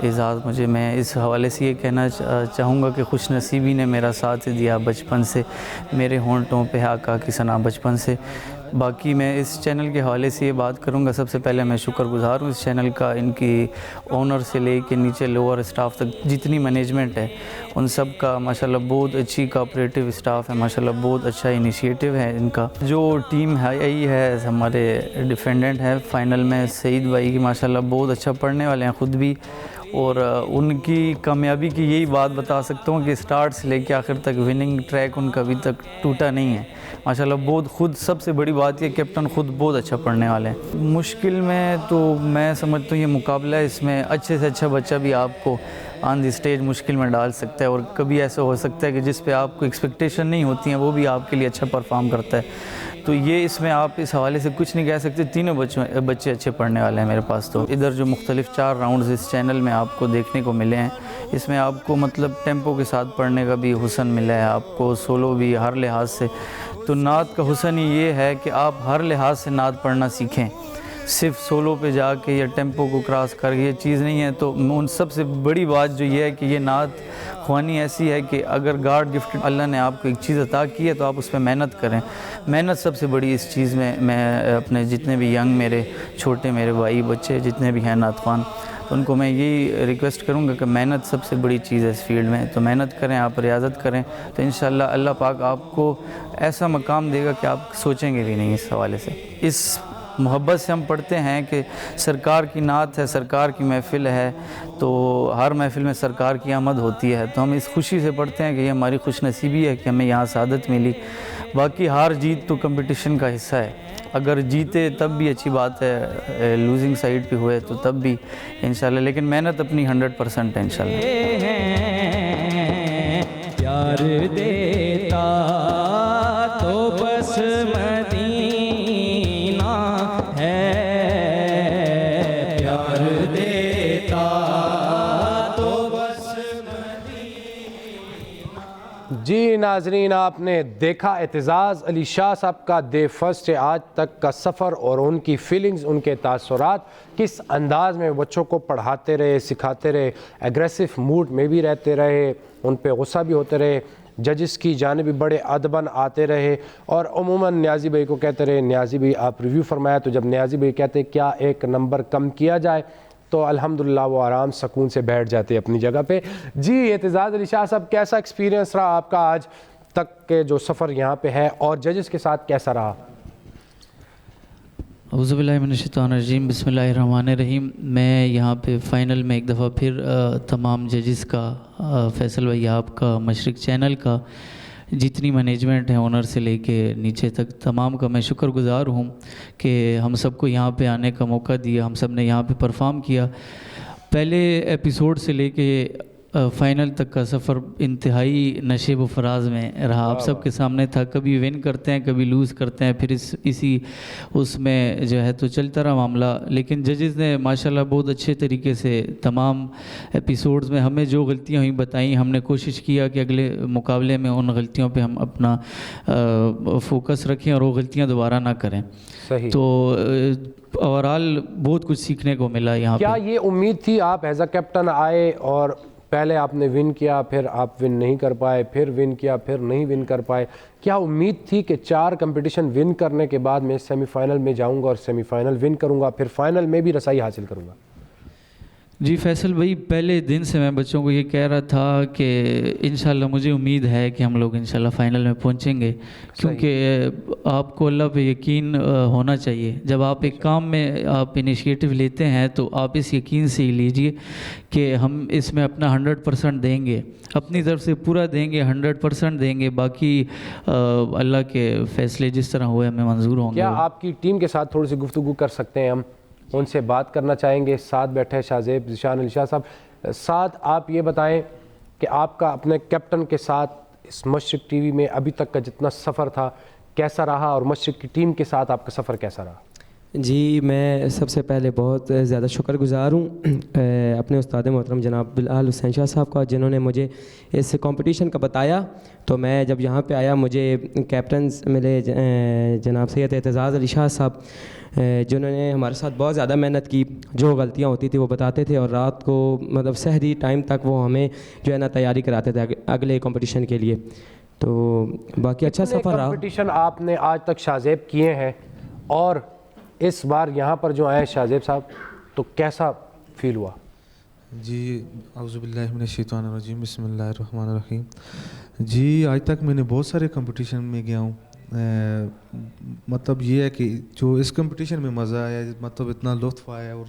اعزاز, میں اس حوالے سے یہ کہنا چاہوں گا کہ خوش نصیبی نے میرا ساتھ دیا بچپن سے, میرے ہونٹوں پہ آقا کی ثنا بچپن سے. باقی میں اس چینل کے حوالے سے یہ بات کروں گا, سب سے پہلے میں شکر گزار ہوں اس چینل کا, ان کی اونر سے لے کے نیچے لوور اسٹاف تک جتنی مینجمنٹ ہے ان سب کا ماشاءاللہ بہت اچھی کوآپریٹیو اسٹاف ہے, ماشاءاللہ بہت اچھا انیشیٹو ہے ان کا. جو ٹیم ہے ہمارے ڈیفینڈنٹ ہے فائنل میں سعید بھائی کی, ماشاءاللہ بہت اچھا پڑھنے والے ہیں خود بھی, اور ان کی کامیابی کی یہی بات بتا سکتا ہوں کہ اسٹارٹ سے لے کے آخر تک وننگ ٹریک ان کا ابھی تک ٹوٹا نہیں ہے ماشاءاللہ. بہت خود سب سے بڑی بات یہ کیپٹن خود بہت اچھا پڑھنے والے ہیں. مشکل میں تو میں سمجھتا ہوں یہ مقابلہ ہے, اس میں اچھے سے اچھا بچہ بھی آپ کو آن دی اسٹیج مشکل میں ڈال سکتا ہے, اور کبھی ایسا ہو سکتا ہے کہ جس پہ آپ کو ایکسپیکٹیشن نہیں ہوتی ہیں وہ بھی آپ کے لیے اچھا پرفارم کرتا ہے. تو یہ اس میں آپ اس حوالے سے کچھ نہیں کہہ سکتے, تینوں بچے اچھے پڑھنے والے ہیں میرے پاس. تو ادھر جو مختلف 4 راؤنڈز اس چینل میں آپ کو دیکھنے کو ملے ہیں, اس میں آپ کو مطلب ٹیمپو کے ساتھ پڑھنے کا بھی حسن ملا ہے, آپ کو سولو بھی ہر لحاظ سے. تو نعت کا حسن ہی یہ ہے کہ آپ ہر لحاظ سے نعت پڑھنا سیکھیں, صرف سولو پہ جا کے یا ٹیمپو کو کراس کر کے یہ چیز نہیں ہے. تو ان سب سے بڑی بات جو یہ ہے کہ یہ نعت خوانی ایسی ہے کہ اگر گاڈ گفٹ اللہ نے آپ کو ایک چیز عطا کی ہے تو آپ اس پہ محنت کریں. محنت سب سے بڑی اس چیز میں اپنے جتنے بھی ینگ میرے چھوٹے میرے بھائی بچے جتنے بھی ہیں نعت خوان, تو ان کو میں یہی ریکویسٹ کروں گا کہ محنت سب سے بڑی چیز ہے اس فیلڈ میں، تو محنت کریں، آپ ریاضت کریں، تو انشاءاللہ اللہ پاک آپ کو ایسا مقام دے گا کہ آپ سوچیں گے بھی نہیں اس حوالے سے۔ اس محبت سے ہم پڑھتے ہیں کہ سرکار کی نعت ہے، سرکار کی محفل ہے، تو ہر محفل میں سرکار کی آمد ہوتی ہے، تو ہم اس خوشی سے پڑھتے ہیں کہ یہ ہماری خوش نصیبی ہے کہ ہمیں یہاں سعادت ملی۔ باقی ہار جیت تو کمپٹیشن کا حصہ ہے، اگر جیتے تب بھی اچھی بات ہے، لوزنگ سائیڈ پہ ہوئے تو تب بھی انشاءاللہ، لیکن محنت اپنی 100% ہے انشاءاللہ۔ پیار دیتا تو بس مدینہ ہے، پیار دیتا تو بس جی ناظرین، آپ نے دیکھا اعتزاز علی شاہ صاحب کا ڈے فرسٹ سے آج تک کا سفر اور ان کی فیلنگز، ان کے تاثرات، کس انداز میں بچوں کو پڑھاتے رہے، سکھاتے رہے، ایگریسو موڈ میں بھی رہتے رہے، ان پہ غصہ بھی ہوتے رہے، ججز کی جانب بھی بڑے ادباً آتے رہے، اور عموماً نیازی بھائی کو کہتے رہے۔ نیازی بھائی آپ ریویو فرمایا تو جب نیازی بھائی کہتے کیا ایک نمبر کم کیا جائے تو الحمدللہ وہ آرام سکون سے بیٹھ جاتے اپنی جگہ پہ۔ جی اعتزاز علی شاہ صاحب، کیسا ایکسپیرینس رہا آپ کا آج تک کے جو سفر یہاں پہ ہے، اور ججز کے ساتھ کیسا رہا؟ اعوذ باللہ من الشیطان الرجیم، بسم اللہ الرحمن الرحیم۔ میں یہاں پہ فائنل میں ایک دفعہ پھر تمام ججز کا، فیصل بھائی آپ کا، مشرق چینل کا، جتنی مینجمنٹ ہے اونر سے لے کے نیچے تک، تمام کا میں شکر گزار ہوں کہ ہم سب کو یہاں پہ آنے کا موقع دیا، ہم سب نے یہاں پہ پرفارم کیا۔ پہلے ایپیسوڈ سے لے کے فائنل تک کا سفر انتہائی نشیب و فراز میں رہا، آپ سب کے سامنے تھا، کبھی ون کرتے ہیں کبھی لوز کرتے ہیں، پھر اسی اس میں جو ہے تو چلتا رہا معاملہ، لیکن ججز نے ماشاءاللہ بہت اچھے طریقے سے تمام ایپیسوڈز میں ہمیں جو غلطیاں ہوئیں بتائیں، ہم نے کوشش کیا کہ اگلے مقابلے میں ان غلطیوں پہ ہم اپنا فوکس رکھیں اور وہ غلطیاں دوبارہ نہ کریں۔ صحیح۔ تو اوورال بہت کچھ سیکھنے کو ملا یہاں پہ۔ کیا یہ امید تھی آپ ایز اے کیپٹن آئے اور پہلے آپ نے ون کیا، پھر آپ ون نہیں کر پائے، پھر ون کیا، پھر نہیں ون کر پائے، کیا امید تھی کہ 4 کمپٹیشن ون کرنے کے بعد میں سیمی فائنل میں جاؤں گا اور سیمی فائنل ون کروں گا، پھر فائنل میں بھی رسائی حاصل کروں گا؟ جی فیصل بھائی، پہلے دن سے میں بچوں کو یہ کہہ رہا تھا کہ انشاءاللہ مجھے امید ہے کہ ہم لوگ انشاءاللہ فائنل میں پہنچیں گے، کیونکہ آپ کو اللہ پہ یقین ہونا چاہیے۔ جب آپ ایک کام میں آپ انیشیٹو لیتے ہیں تو آپ اس یقین سے ہی لیجئے کہ ہم اس میں اپنا 100% دیں گے، اپنی طرف سے پورا دیں گے، 100% دیں گے، باقی اللہ کے فیصلے جس طرح ہوئے ہمیں منظور ہوں گے۔ کیا آپ کی ٹیم کے ساتھ تھوڑی سی گفتگو کر سکتے ہیں؟ ہم ان سے بات کرنا چاہیں گے۔ ساتھ بیٹھے شاہزیب ذیشان علی شاہ صاحب، ساتھ آپ یہ بتائیں کہ آپ کا اپنے کیپٹن کے ساتھ اس مشرق ٹی وی میں ابھی تک کا جتنا سفر تھا کیسا رہا، اور مشرق کی ٹیم کے ساتھ آپ کا سفر کیسا رہا؟ جی میں سب سے پہلے بہت زیادہ شکر گزار ہوں اپنے استاد محترم جناب بلال حسین شاہ صاحب کا، جنہوں نے مجھے اس کمپٹیشن کا بتایا۔ تو میں جب یہاں پہ آیا مجھے کیپٹنز ملے جناب سید اعتزاز علی شاہ صاحب، جنہوں نے ہمارے ساتھ بہت زیادہ محنت کی، جو غلطیاں ہوتی تھی وہ بتاتے تھے، اور رات کو مطلب سحری ٹائم تک وہ ہمیں جو ہے نا تیاری کراتے تھے اگلے کمپٹیشن کے لیے۔ تو باقی اچھا سفر رہا۔ کمپٹیشن آپ نے آج تک شاہزیب کیے ہیں، اور اس بار یہاں پر جو آئے شاہزیب صاحب تو کیسا فیل ہوا؟ جی اعوذ باللہ من الشیطان الرجیم، بسم اللہ الرحمن الرحیم۔ جی آج تک میں نے بہت سارے کمپٹیشن میں گیا ہوں، مطلب یہ ہے کہ جو اس کمپٹیشن میں مزہ آیا، مطلب اتنا لطف آیا، اور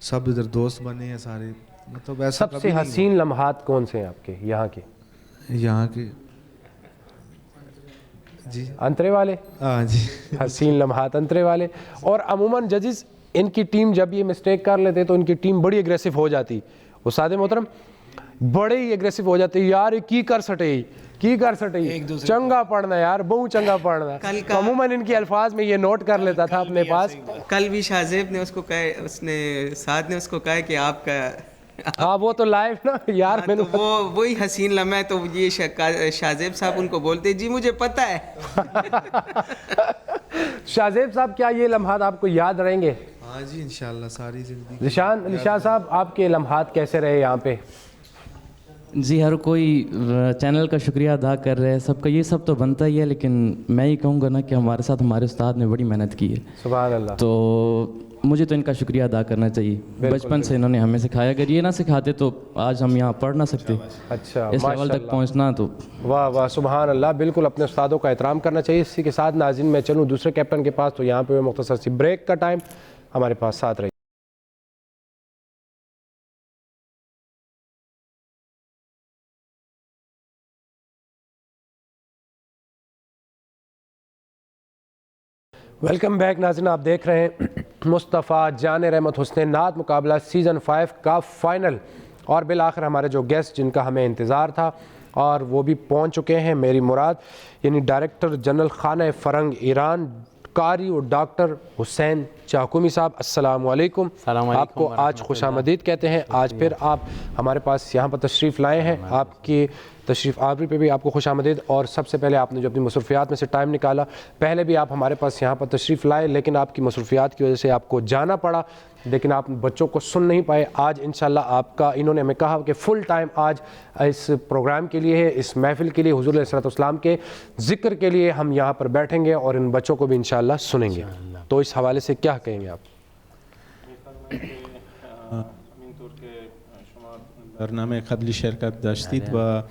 سب ادھر دوست بنے ہیں سارے، مطلب ایسا سب سے حسین لمحات کون سے ہیں آپ کے یہاں کے؟ یہاں کے جی انترے والے؟ ہاں جی حسین لمحات انترے والے۔ اور عموماً ججز ان کی ٹیم جب یہ مسٹیک کر لیتے تو ان کی ٹیم بڑی اگریسو ہو جاتی، استاد محترم بڑے ہی اگریسو ہو جاتے، یار کی کر سٹے چنگا پڑھنا یار، بہو چنگا پڑھنا، عموماً ان کے الفاظ میں یہ نوٹ کر لیتا تھا اپنے پاس۔ کل بھی شاہزیب نے اس کو کہا، اس نے سعد نے اس کو کہا کہ آپ کا، ہاں وہ تو لائیو نا یار، میں نے وہی حسین لمحہ ہے، تو یہ شاہزیب صاحب ان کو بولتے جی مجھے پتہ ہے۔ شاہزیب صاحب کیا یہ لمحات آپ کو یاد رہیں گے؟ ہاں جی انشاءاللہ ساری زندگی۔ ذیشان علی شاہ صاحب آپ کے لمحات کیسے رہے یہاں پہ؟ جی ہر کوئی چینل کا شکریہ ادا کر رہے ہیں، سب کا یہ سب تو بنتا ہی ہے، لیکن میں یہ کہوں گا نا کہ ہمارے ساتھ ہمارے استاد نے بڑی محنت کی ہے. سبحان اللہ. تو مجھے تو ان کا شکریہ ادا کرنا چاہیے. بچپن سے انہوں نے ہمیں سکھایا، اگر یہ نہ سکھاتے تو آج ہم یہاں پڑھ نہ سکتے. اچھا، اس لیول تک پہنچنا تو واہ واہ سبحان اللہ. بالکل اپنے استادوں کا احترام کرنا چاہیے. اسی کے ساتھ ناظرین میں چلوں دوسرے کیپٹن کے پاس، تو یہاں پہ مختصر سی بریک کا ٹائم ہمارے پاس ساتھ رہی. ویلکم بیک ناظرین، آپ دیکھ رہے ہیں مصطفیٰ جان رحمت حسن نعت مقابلہ سیزن 5 کا فائنل، اور بالآخر ہمارے جو گیسٹ جن کا ہمیں انتظار تھا اور وہ بھی پہنچ چکے ہیں، میری مراد یعنی ڈائریکٹر جنرل خانہ فرنگ ایران قاری و ڈاکٹر حسین چاکومی صاحب. السلام علیکم. آپ کو آج خوش آمدید کہتے ہیں. آج پھر آپ ہمارے پاس یہاں پر تشریف لائے ہیں. آپ کی تشریف آوری پہ بھی آپ کو خوش آمدید. اور سب سے پہلے آپ نے جو اپنی مصروفیات میں سے ٹائم نکالا، پہلے بھی آپ ہمارے پاس یہاں پر تشریف لائے لیکن آپ کی مصروفیات کی وجہ سے آپ کو جانا پڑا، لیکن آپ بچوں کو سن نہیں پائے. آج انشاءاللہ آپ کا انہوں نے ہمیں کہا کہ فل ٹائم آج اس پروگرام کے لیے ہے، اس محفل کے لیے، حضور علیہ الصلوۃ والسلام کے ذکر کے لیے ہم یہاں پر بیٹھیں گے اور ان بچوں کو بھی انشاءاللہ سنیں گے. تو اس حوالے سے کیا کہیں گے آپ؟ برنامه قبلی شرکت داشتید و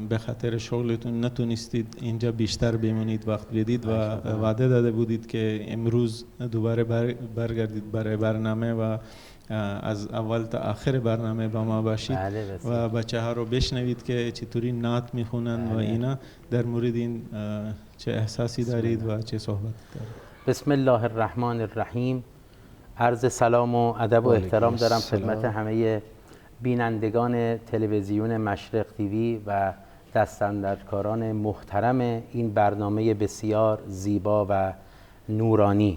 به خاطر شغلتون نتونستید اینجا بیشتر بمونید، وقت بدید و وعده داده بودید که امروز دوباره برگردید برای برنامه و از اول تا آخر برنامه با ما باشید و بچه ها رو بشنوید که چطوری نعت میخونن و اینا. در مورد این چه احساسی دارید و چه صحبت دارید؟ بسم الله الرحمن الرحیم. عرض سلام و ادب و احترام دارم خدمت همه بینندگان تلویزیون مشرق تیوی و دستاندرکاران محترم این برنامه بسیار زیبا و نورانی.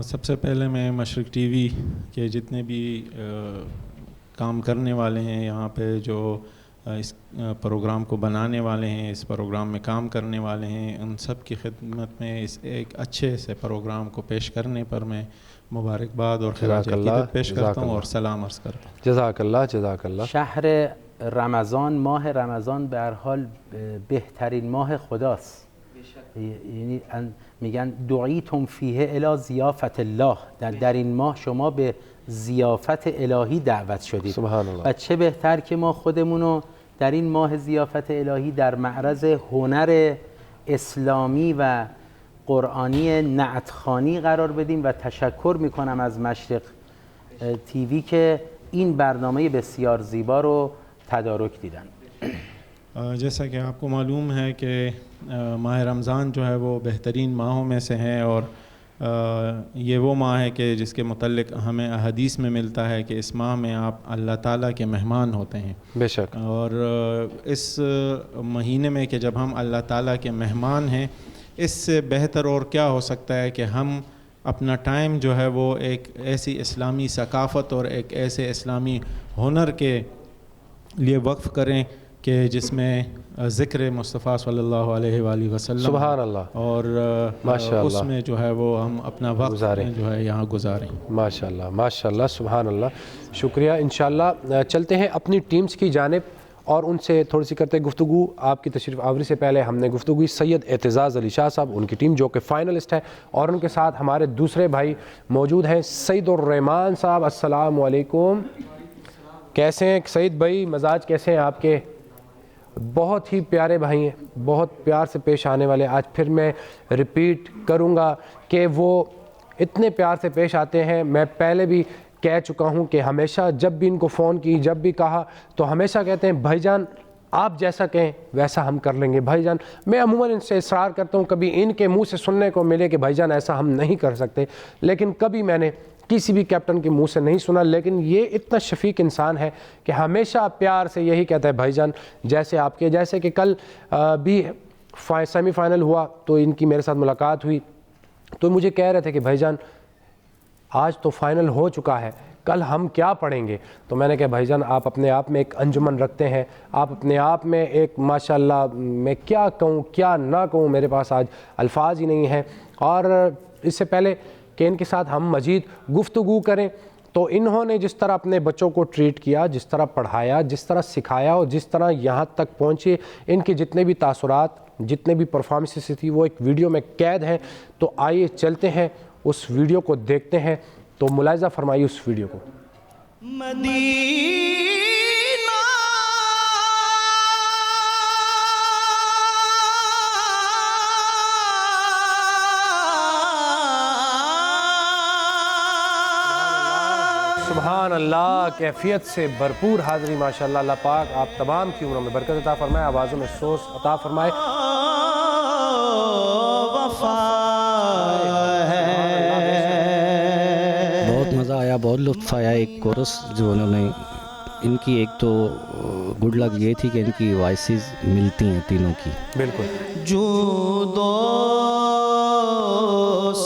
سب سے پہلے میں مشرق ٹی وی کے جتنے بھی کام کرنے والے ہیں یہاں پہ، جو اس پروگرام کو بنانے والے ہیں، اس پروگرام میں کام کرنے والے ہیں، ان سب کی خدمت میں اس ایک اچھے سے پروگرام کو پیش کرنے پر میں مبارکباد اور خراج عقیدت پیش کرتا ہوں اور سلام عرض کرتا ہوں. جزاک اللہ جزاک اللہ. شهر رمضان، ماه رمضان به هر حال بهترین ماه خداست. یعنی میگن دعیتم فیه الی ضیافت الله، در این ماه شما به ضیافت الهی دعوت شدید. سبحان الله. و چه بهتر که ما خودمونو در این ماه ضیافت الهی در معرض هنر اسلامی و قرآنی نعتخوانی قرار بدیم و تشکر میکنم از مشرق تیوی که این برنامه بسیار زیبا رو تدارک دیدن. جیسا کہ آپ کو معلوم ہے کہ ماہ رمضان جو ہے وہ بہترین ماہوں میں سے ہے، اور یہ وہ ماہ ہے کہ جس کے متعلق ہمیں احادیث میں ملتا ہے کہ اس ماہ میں آپ اللہ تعالیٰ کے مہمان ہوتے ہیں. بے شک. اور اس مہینے میں کہ جب ہم اللہ تعالیٰ کے مہمان ہیں، اس سے بہتر اور کیا ہو سکتا ہے کہ ہم اپنا ٹائم جو ہے وہ ایک ایسی اسلامی ثقافت اور ایک ایسے اسلامی ہنر کے لیے وقف کریں کہ جس میں ذکر مصطفیٰ صلی اللہ علیہ وآلہ وسلم سبحان اللہ، اور اس میں جو ہے وہ ہم اپنا وقت جو ہے یہاں گزاریں. ماشاء اللہ ماشاء اللہ سبحان اللہ. شکریہ. انشاءاللہ چلتے ہیں اپنی ٹیمز کی جانب اور ان سے تھوڑی سی کرتے گفتگو. آپ کی تشریف آوری سے پہلے ہم نے گفتگو سید اعتزاز علی شاہ صاحب، ان کی ٹیم جو کہ فائنلسٹ ہے، اور ان کے ساتھ ہمارے دوسرے بھائی موجود ہیں سعید الرحمان صاحب. السلام علیکم. کیسے ہیں سعید بھائی؟ مزاج کیسے ہیں آپ کے؟ بہت ہی پیارے بھائی ہیں، بہت پیار سے پیش آنے والے. آج پھر میں ریپیٹ کروں گا کہ وہ اتنے پیار سے پیش آتے ہیں. میں پہلے بھی کہہ چکا ہوں کہ ہمیشہ جب بھی ان کو فون کی، جب بھی کہا تو ہمیشہ کہتے ہیں بھائی جان آپ جیسا کہیں ویسا ہم کر لیں گے. بھائی جان، میں عموماً ان سے اصرار کرتا ہوں کبھی ان کے منہ سے سننے کو ملے کہ بھائی جان ایسا ہم نہیں کر سکتے، لیکن کبھی میں نے کسی بھی کیپٹن کے منہ سے نہیں سنا. لیکن یہ اتنا شفیق انسان ہے کہ ہمیشہ پیار سے یہی کہتا ہے بھائی جان جیسے آپ کے. جیسے کہ کل بھی سیمی فائنل ہوا تو ان کی میرے ساتھ ملاقات ہوئی تو مجھے کہہ رہے تھے کہ بھائی جان آج تو فائنل ہو چکا ہے، کل ہم کیا پڑھیں گے؟ تو میں نے کہا بھائی جان آپ اپنے آپ میں ایک انجمن رکھتے ہیں، آپ اپنے آپ میں ایک ماشاءاللہ میں کیا کہوں کیا نہ کہوں، میرے پاس آج الفاظ ہی نہیں ہیں. اور اس سے پہلے کہ ان کے ساتھ ہم مزید گفتگو کریں تو انہوں نے جس طرح اپنے بچوں کو ٹریٹ کیا، جس طرح پڑھایا، جس طرح سکھایا اور جس طرح یہاں تک پہنچے، ان کے جتنے بھی تاثرات، جتنے بھی پرفارمنسز تھی وہ ایک ویڈیو میں قید ہیں. تو آئیے چلتے ہیں اس ویڈیو کو دیکھتے ہیں. تو ملاحظہ فرمائیے اس ویڈیو کو. سبحان اللہ، کیفیت سے بھرپور حاضری ماشاءاللہ. اللہ پاک آپ تمام کی عمروں میں برکت عطا فرمائے، آوازوں میں سوز عطا فرمائے. بہت مزہ آیا، بہت لطف آیا. ایک کورس جو انہوں نے، ان کی ایک تو گڈ لک یہ تھی کہ ان کی وائسز ملتی ہیں تینوں کی. بالکل. جود و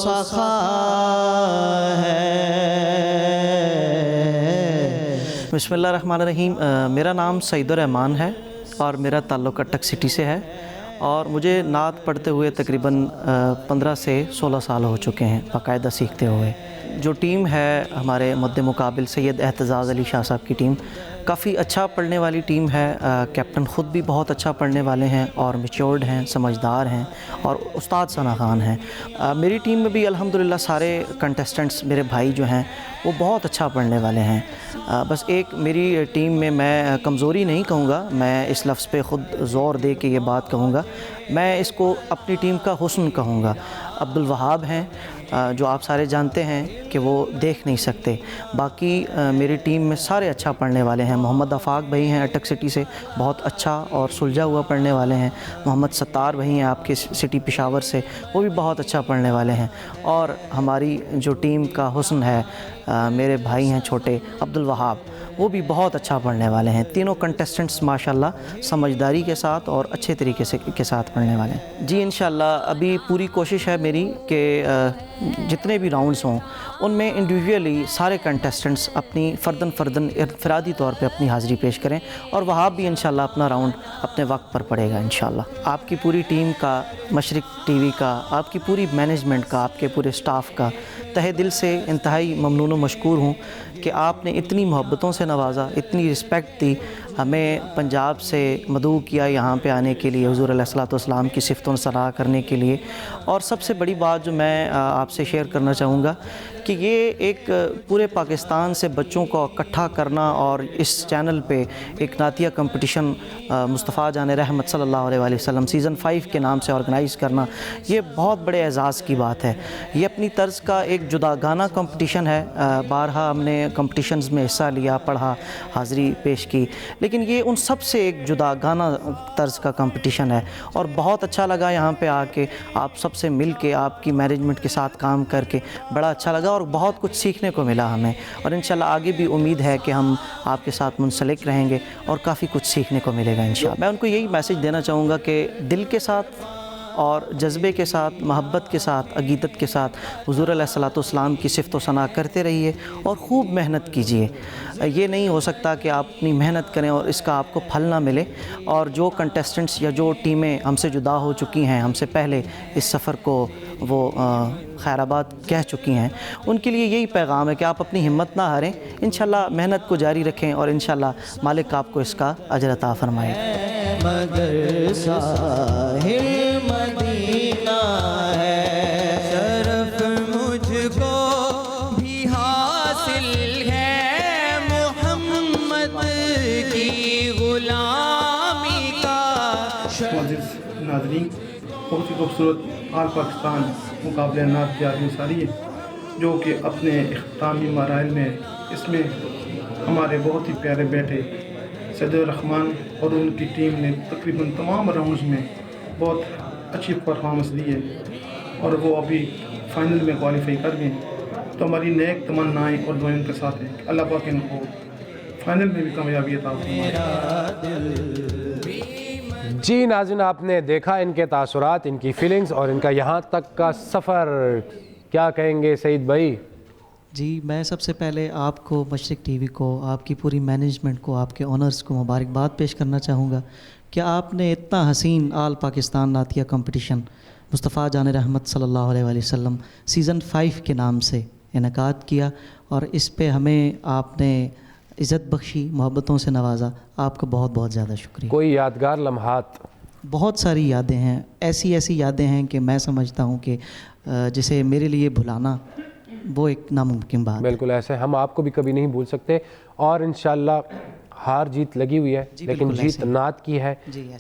سخا ہے. بسم اللہ الرحمن الرحیم. میرا نام سعید الرحمان ہے اور میرا تعلق اٹک سٹی سے ہے، اور مجھے نعت پڑھتے ہوئے تقریباً 15 سے 16 سال ہو چکے ہیں باقاعدہ سیکھتے ہوئے. جو ٹیم ہے ہمارے مد مقابل سید اعتزاز علی شاہ صاحب کی ٹیم، کافی اچھا پڑھنے والی ٹیم ہے. کیپٹن خود بھی بہت اچھا پڑھنے والے ہیں اور میچورڈ ہیں، سمجھدار ہیں، اور استاد ثنا خان ہیں. میری ٹیم میں بھی الحمدللہ سارے کنٹیسٹنٹس میرے بھائی جو ہیں وہ بہت اچھا پڑھنے والے ہیں. بس ایک میری ٹیم میں کمزوری نہیں کہوں گا، میں اس لفظ پہ خود زور دے کے یہ بات کہوں گا، میں اس کو اپنی ٹیم کا حسن کہوں گا. عبدالوہاب ہیں جو آپ سارے جانتے ہیں کہ وہ دیکھ نہیں سکتے. باقی میری ٹیم میں سارے اچھا پڑھنے والے ہیں. محمد آفاق بھائی ہیں اٹک سٹی سے، بہت اچھا اور سلجھا ہوا پڑھنے والے ہیں. محمد ستار بھائی ہیں آپ کے سٹی پشاور سے، وہ بھی بہت اچھا پڑھنے والے ہیں. اور ہماری جو ٹیم کا حسن ہے، میرے بھائی ہیں چھوٹے عبدالوہاب، وہ بھی بہت اچھا پڑھنے والے ہیں. تینوں کنٹیسٹنٹس ماشاءاللہ سمجھداری کے ساتھ اور اچھے طریقے کے ساتھ پڑھنے والے ہیں. جی انشاءاللہ ابھی پوری کوشش ہے میری کہ جتنے بھی راؤنڈز ہوں ان میں انڈیویجولی سارے کنٹیسٹنٹس اپنی فرداً انفرادی طور پہ اپنی حاضری پیش کریں، اور وہاں بھی انشاءاللہ اپنا راؤنڈ اپنے وقت پر پڑے گا انشاءاللہ. آپ کی پوری ٹیم کا، مشرق ٹی وی کا، آپ کی پوری مینجمنٹ کا، آپ کے پورے سٹاف کا تہہ دل سے انتہائی ممنون و مشکور ہوں کہ آپ نے اتنی محبتوں سے نوازا، اتنی رسپیکٹ دی، ہمیں پنجاب سے مدعو کیا یہاں پہ آنے کے لیے، حضور علیہ الصلوۃ والسلام کی صفت و ثنا کرنے کے لیے. اور سب سے بڑی بات جو میں آپ سے شیئر کرنا چاہوں گا کہ یہ ایک پورے پاکستان سے بچوں کو اکٹھا کرنا اور اس چینل پہ ایک نعتیہ کمپٹیشن مصطفیٰ جان رحمت صلی اللہ علیہ وسلم سیزن 5 کے نام سے آرگنائز کرنا، یہ بہت بڑے اعزاز کی بات ہے. یہ اپنی طرز کا ایک جداگانہ کمپٹیشن ہے. بارہا ہم نے کمپٹیشنز میں حصہ لیا، پڑھا، حاضری پیش کی، لیکن یہ ان سب سے ایک جداگانہ طرز کا کمپٹیشن ہے. اور بہت اچھا لگا یہاں پہ آ کے آپ سب سے مل کے، آپ کی مینجمنٹ کے ساتھ کام کر کے بڑا اچھا لگا، اور بہت کچھ سیکھنے کو ملا ہمیں. اور انشاءاللہ آگے بھی امید ہے کہ ہم آپ کے ساتھ منسلک رہیں گے اور کافی کچھ سیکھنے کو ملے گا انشاءاللہ. میں ان کو یہی میسیج دینا چاہوں گا کہ دل کے ساتھ اور جذبے کے ساتھ، محبت کے ساتھ، عقیدت کے ساتھ حضور علیہ الصلوۃ والسلام کی صفت و ثنا کرتے رہیے اور خوب محنت کیجیے. یہ نہیں ہو سکتا کہ آپ اپنی محنت کریں اور اس کا آپ کو پھل نہ ملے. اور جو کنٹیسٹنٹس یا جو ٹیمیں ہم سے جدا ہو چکی ہیں، ہم سے پہلے اس سفر کو وہ خیر آباد کہہ چکی ہیں، ان کے لیے یہی پیغام ہے کہ آپ اپنی ہمت نہ ہاریں، انشاءاللہ محنت کو جاری رکھیں اور انشاءاللہ مالک آپ کو اس کا اجر عطا فرمائے. مگر ساحل مدینہ ہے، شرف مجھ کو بھی حاصل ہے محمد کی غلامی کا. معزز ناظرین، بہت ہی خوبصورت آل پاکستان مقابلہ نعت جاری ساری ہے جو کہ اپنے اختتامی مراحل میں، اس میں ہمارے بہت ہی پیارے بیٹے سید الرحمان اور ان کی ٹیم نے تقریباً تمام راؤنڈز میں بہت اچھی پرفارمنس دی ہے اور وہ ابھی فائنل میں کوالیفائی کر گئے. تو ہماری نیک تمنائیں اور دعائیں کے ساتھ ہیں کہ اللہ پاک ان کو فائنل میں بھی کامیابی عطا فرمائے. جی ناظرین، آپ نے دیکھا ان کے تاثرات، ان کی فیلنگز اور ان کا یہاں تک کا سفر. کیا کہیں گے سعید بھائی؟ جی میں سب سے پہلے آپ کو، مشرق ٹی وی کو، آپ کی پوری مینجمنٹ کو، آپ کے آنرز کو مبارکباد پیش کرنا چاہوں گا کہ آپ نے اتنا حسین آل پاکستان نعتیہ کمپٹیشن مصطفیٰ جان رحمت صلی اللہ علیہ وسلم سیزن 5 کے نام سے انعقاد کیا اور اس پہ ہمیں آپ نے عزت بخشی, محبتوں سے نوازا. آپ کا بہت بہت زیادہ شکریہ. کوئی یادگار لمحات؟ بہت ساری یادیں ہیں, ایسی یادیں ہیں کہ میں سمجھتا ہوں کہ جسے میرے لیے بھلانا وہ ایک ناممکن بات. بالکل ایسے ہم آپ کو بھی کبھی نہیں بھول سکتے, اور انشاءاللہ ہار جیت لگی ہوئی ہے لیکن جیت نعت کی ہے.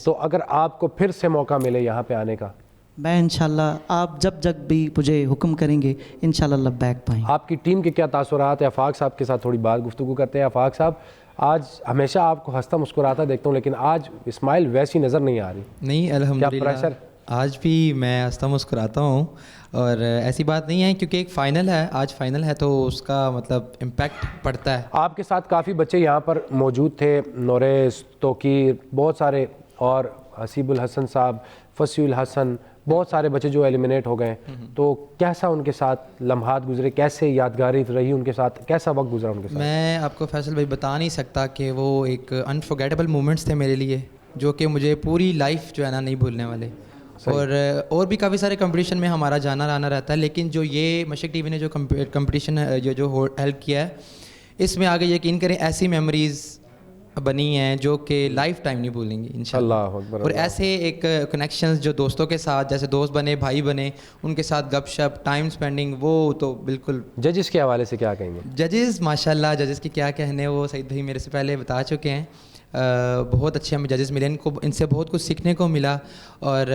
تو اگر آپ کو پھر سے موقع ملے یہاں پہ آنے کا, میں انشاءاللہ آپ جب بھی مجھے حکم کریں گے انشاءاللہ بیک پائیں. آپ کی ٹیم کے کیا تاثرات ہیں؟ آفاق صاحب کے ساتھ تھوڑی بات گفتگو کرتے ہیں. آفاق صاحب, آج ہمیشہ آپ کو ہنستا مسکراتا دیکھتا ہوں لیکن آج اسمائل ویسی نظر نہیں آ رہی. نہیں الحمدللہ, آج بھی میں ہنستا مسکراتا ہوں, اور ایسی بات نہیں ہے کیونکہ ایک فائنل ہے, آج فائنل ہے تو اس کا مطلب امپیکٹ پڑتا ہے. آپ کے ساتھ کافی بچے یہاں پر موجود تھے, نوریس, توقیر, بہت سارے, اور حسیب الحسن صاحب, فصیح الحسن, بہت سارے بچے جو ایلیمنیٹ ہو گئے. تو کیسا ان کے ساتھ لمحات گزرے, کیسے یادگاری رہی ان کے ساتھ, کیسا وقت گزرا ان کے ساتھ؟ میں آپ کو فیصل بھائی بتا نہیں سکتا کہ وہ ایک انفارگیٹیبل مومنٹس تھے میرے لیے, جو کہ مجھے پوری لائف جو ہے نا نہیں بھولنے والے. اور بھی کافی سارے کمپٹیشن میں ہمارا جانا آنا رہتا ہے, لیکن جو یہ مشرق ٹی وی نے جو کمپٹیشن جو ہیلپ کیا ہے, اس میں آگے یقین کریں ایسی میموریز بنی ہیں جو کہ لائف ٹائم نہیں بھولیں گے انشاءاللہ. اور ایسے ایک کنیکشنز جو دوستوں کے ساتھ, جیسے دوست بنے, بھائی بنے, ان کے ساتھ گپ شپ, ٹائم سپینڈنگ, وہ تو بالکل. ججز کے حوالے سے کیا کہیں گے؟ ججز ماشاءاللہ, ججز کی کیا کہنے, وہ سعید بھائی میرے سے پہلے بتا چکے ہیں. بہت اچھے ہمیں ججز ملے, ان سے بہت کچھ سیکھنے کو ملا, اور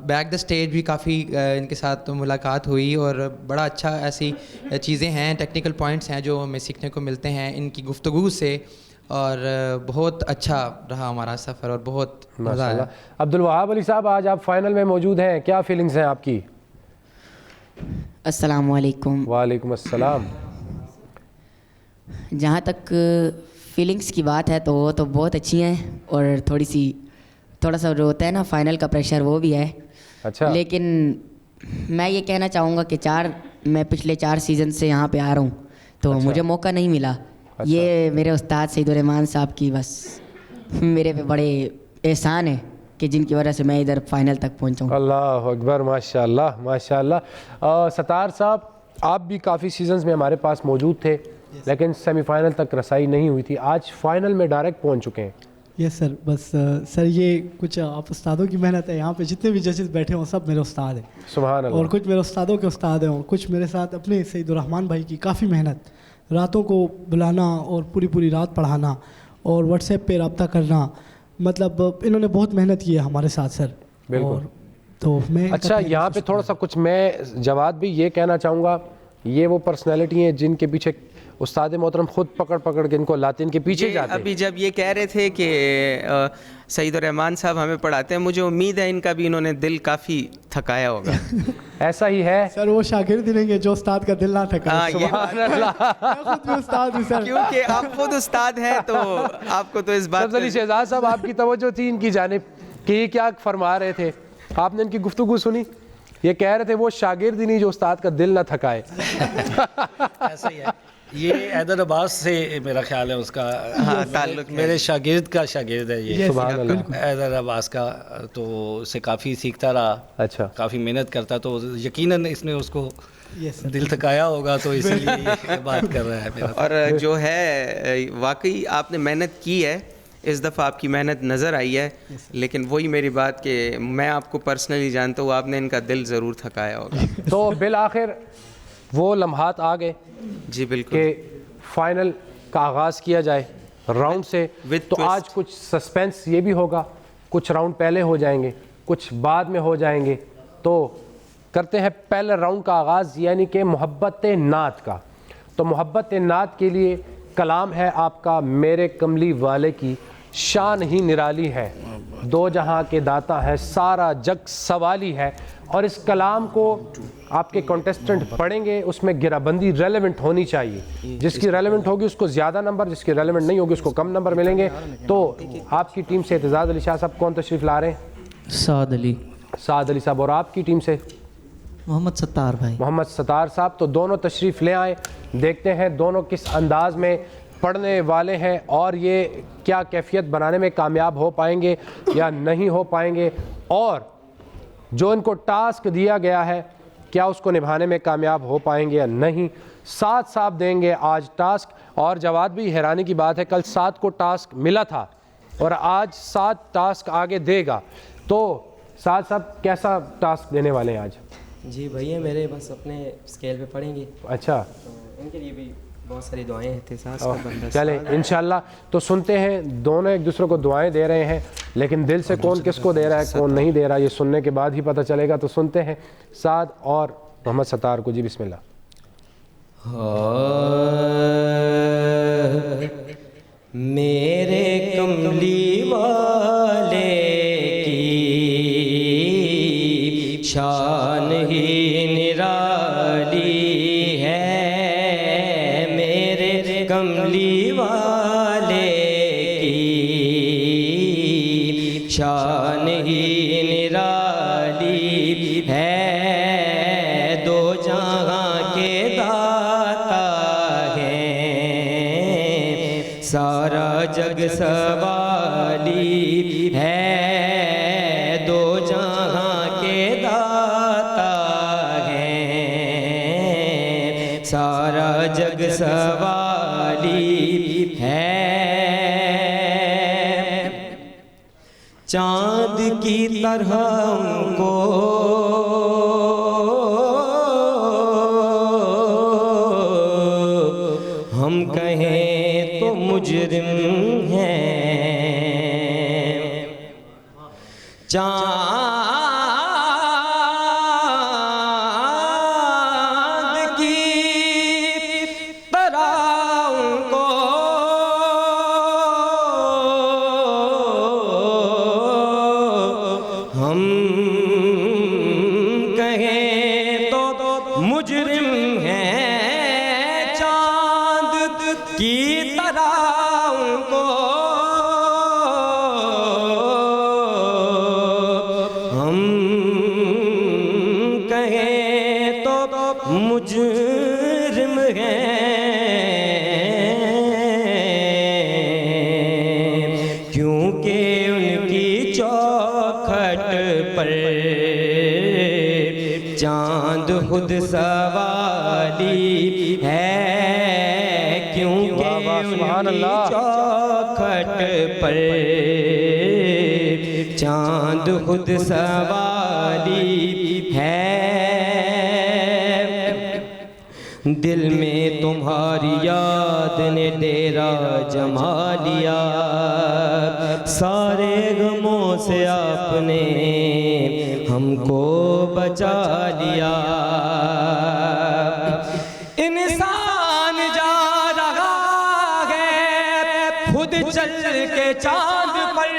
بیک دا اسٹیج بھی کافی ان کے ساتھ ملاقات ہوئی, اور بڑا اچھا ایسی چیزیں ہیں, ٹیکنیکل پوائنٹس ہیں جو ہمیں سیکھنے کو ملتے ہیں ان کی گفتگو سے, اور بہت اچھا رہا ہمارا سفر اور بہت مزہ آیا. عبدالوہاب علی صاحب, آج آپ فائنل میں موجود ہیں, کیا فیلنگز ہیں آپ کی؟ السلام علیکم. وعلیکم السلام. جہاں تک فیلنگس کی بات ہے تو وہ تو بہت اچھی ہیں, اور تھوڑا سا جو ہوتا ہے نا فائنل کا پریشر وہ بھی ہے. اچھا. لیکن میں یہ کہنا چاہوں گا کہ میں پچھلے 4 سیزن سے یہاں پہ آ رہا ہوں تو مجھے موقع نہیں ملا. یہ میرے استاد سعید الرحمان صاحب کی بس میرے پہ بڑے احسان ہے کہ جن کی وجہ سے میں ادھر فائنل تک پہنچا ہوں. اللہ اکبر, ماشاءاللہ ماشاءاللہ. ستار صاحب, آپ بھی کافی سیزنز میں ہمارے پاس موجود تھے لیکن سیمی فائنل تک رسائی نہیں ہوئی تھی, آج فائنل میں ڈائریکٹ پہنچ چکے ہیں. یس سر, بس سر یہ کچھ آپ استادوں کی محنت ہے. یہاں پہ جتنے بھی ججز بیٹھے ہوں سب میرے استاد ہیں. سبحان اللہ. اور کچھ میرے استادوں کے استاد ہیں, اور کچھ میرے ساتھ اپنے سعید الرحمان بھائی کی کافی محنت, راتوں کو بلانا اور پوری رات پڑھانا اور واٹس ایپ پہ رابطہ کرنا, مطلب انہوں نے بہت محنت کی ہے ہمارے ساتھ سر. بالکل. تو میں اچھا یہاں پہ تھوڑا سا کچھ میں جواد بھی یہ کہنا چاہوں گا, یہ وہ پرسنالٹی ہیں جن کے پیچھے استاد محترم خود پکڑ کے ان کو لاتے, ان کے پیچھے جاتے. ابھی جب یہ کہہ رہے تھے کہ سعید الرحمان صاحب ہمیں پڑھاتے ہیں, مجھے امید ہے ان کا بھی انہوں نے دل کافی تھکایا ہوگا. ایسا ہی ہے سر, وہ شاگرد ہی نہیں ہے جو استاد کا دل نہ تھکائے. سبحان اللہ. میں خود بھی استاد ہوں سر, کیونکہ آپ خود استاد ہیں تو آپ کو تو اس بات. علی شہزاد صاحب, آپ کی توجہ تھی ان کی جانب کہ یہ کیا فرما رہے تھے, آپ نے ان کی گفتگو سنی, یہ کہہ رہے تھے وہ شاگرد ہی نہیں جو استاد کا دل نہ تھکائے. ایسا ہی ہے, یہ حیدر عباس سے میرا خیال ہے اس کا تعلق, میرے شاگرد کا شاگرد ہے یہ. سبحان اللہ. حیدر عباس کا, تو اس سے کافی سیکھتا رہا. اچھا. کافی محنت کرتا, تو یقیناً اس نے اس کو دل تھکایا ہوگا, تو اسی لیے یہ بات کر رہا ہے میرا. اور جو ہے واقعی آپ نے محنت کی ہے, اس دفعہ آپ کی محنت نظر آئی ہے, لیکن وہی میری بات کہ میں آپ کو پرسنلی جانتا ہوں, آپ نے ان کا دل ضرور تھکایا ہوگا. تو بالآخر وہ لمحات آ گئے. جی بالکل. کہ فائنل کا آغاز کیا جائے راؤنڈ سے, تو آج کچھ سسپینس یہ بھی ہوگا, کچھ راؤنڈ پہلے ہو جائیں گے, کچھ بعد میں ہو جائیں گے. تو کرتے ہیں پہلے راؤنڈ کا آغاز, یعنی کہ محبت نعت کا. تو محبت نعت کے لیے کلام ہے آپ کا, میرے کملی والے کی شان ہی نرالی ہے, دو جہاں کے داتا ہے, سارا جگ سوالی ہے. اور اس کلام کو آپ کے کانٹیسٹنٹ پڑھیں گے, اس میں گرہ بندی ریلیونٹ ہونی چاہیے. جس کی ریلیونٹ ہوگی اس کو زیادہ نمبر, جس کی ریلیونٹ نہیں ہوگی اس کو کم نمبر ملیں گے. تو آپ کی ٹیم سے اعتزاز علی شاہ صاحب کون تشریف لا رہے ہیں؟ سعد علی. سعد علی صاحب. اور آپ کی ٹیم سے محمد ستار بھائی. محمد ستار صاحب. تو دونوں تشریف لے آئیں, دیکھتے ہیں دونوں کس انداز میں پڑھنے والے ہیں, اور یہ کیا کیفیت بنانے میں کامیاب ہو پائیں گے یا نہیں ہو پائیں گے, اور جو ان کو ٹاسک دیا گیا ہے کیا اس کو نبھانے میں کامیاب ہو پائیں گے یا نہیں. 7 صاحب دیں گے آج ٹاسک. اور جواد بھی حیرانی کی بات ہے کل 7 کو ٹاسک ملا تھا اور آج 7 ٹاسک آگے دے گا. تو 7 صاحب کیسا ٹاسک دینے والے ہیں آج؟ جی بھیا میرے بس اپنے اسکیل پہ پڑھیں گے. اچھا ان کے لیے بھی بہت ساری دعائیں احتساس کا بندہ. چلیں انشاءاللہ. تو سنتے ہیں دونوں ایک دوسرے کو دعائیں دے رہے ہیں لیکن دل سے کون کس کو دے رہا ہے کون نہیں دے رہا یہ سننے کے بعد ہی پتہ چلے گا. تو سنتے ہیں سعد اور محمد ستار کو. جی بسم اللہ. میرے کملی والے کی شان ہی نرالی ہے. میرے کملی والے کی شان ہی نرالی ہے. دو جہاں کے داتا ہیں سارا جگ سوالی ہے. دو جہاں کے داتا ہیں سارا جگ سوالی ہے. چاند کی طرح ان کو ہم کہیں تو مجرم ہیں. چاند کی طرح ان کو ہم کہیں تو مجرم ہیں. کی طرح ان کو ہم کہیں تو مجرم ہیں. کیونکہ ان کی چوکھٹ پر چاند خود سوالی ہے. سبحان اللہ. چوکھٹ پر چاند خود سوالی ہے. دل میں تمہاری یاد نے ڈیرا جما لیا. سارے غموں سے آپ نے ہم کو بچا لیا. انسان جا رہا ہے خود چل کے چاند پر.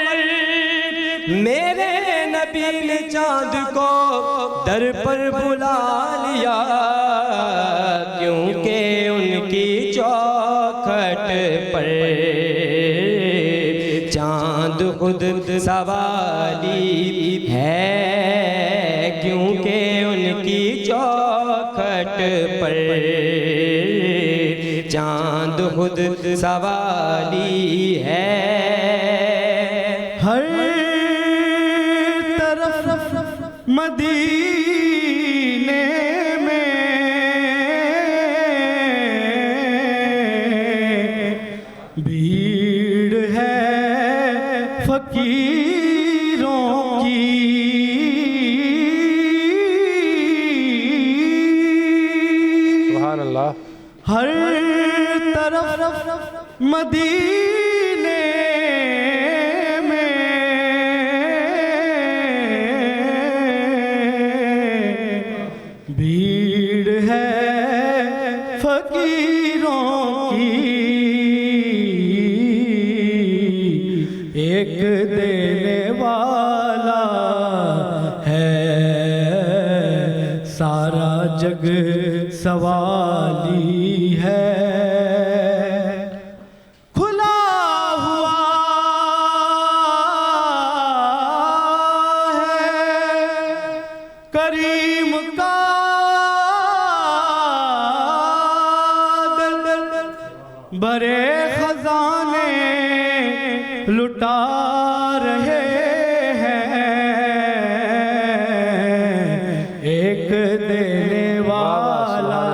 میرے نبی نے چاند کو در پر بلا لیا. کیونکہ ان کی چوکھٹ پر چاند خود سوالی ہے. کیونکہ ان کی چوکھٹ پر چاند خود سوالی ہے. ہر طرف مدینے میں بھیڑ ہے فقیروں کی. سبحان اللہ. ہر طرف مدینے میں بھیڑ ہے فقیروں کی. ایک دینے والا ہے سارا جگ سوالی ہے. کھلا ہوا ہے کریم کا دل. بڑے خزانے لٹا رہے ہیں. ایک دینے والا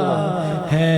ہے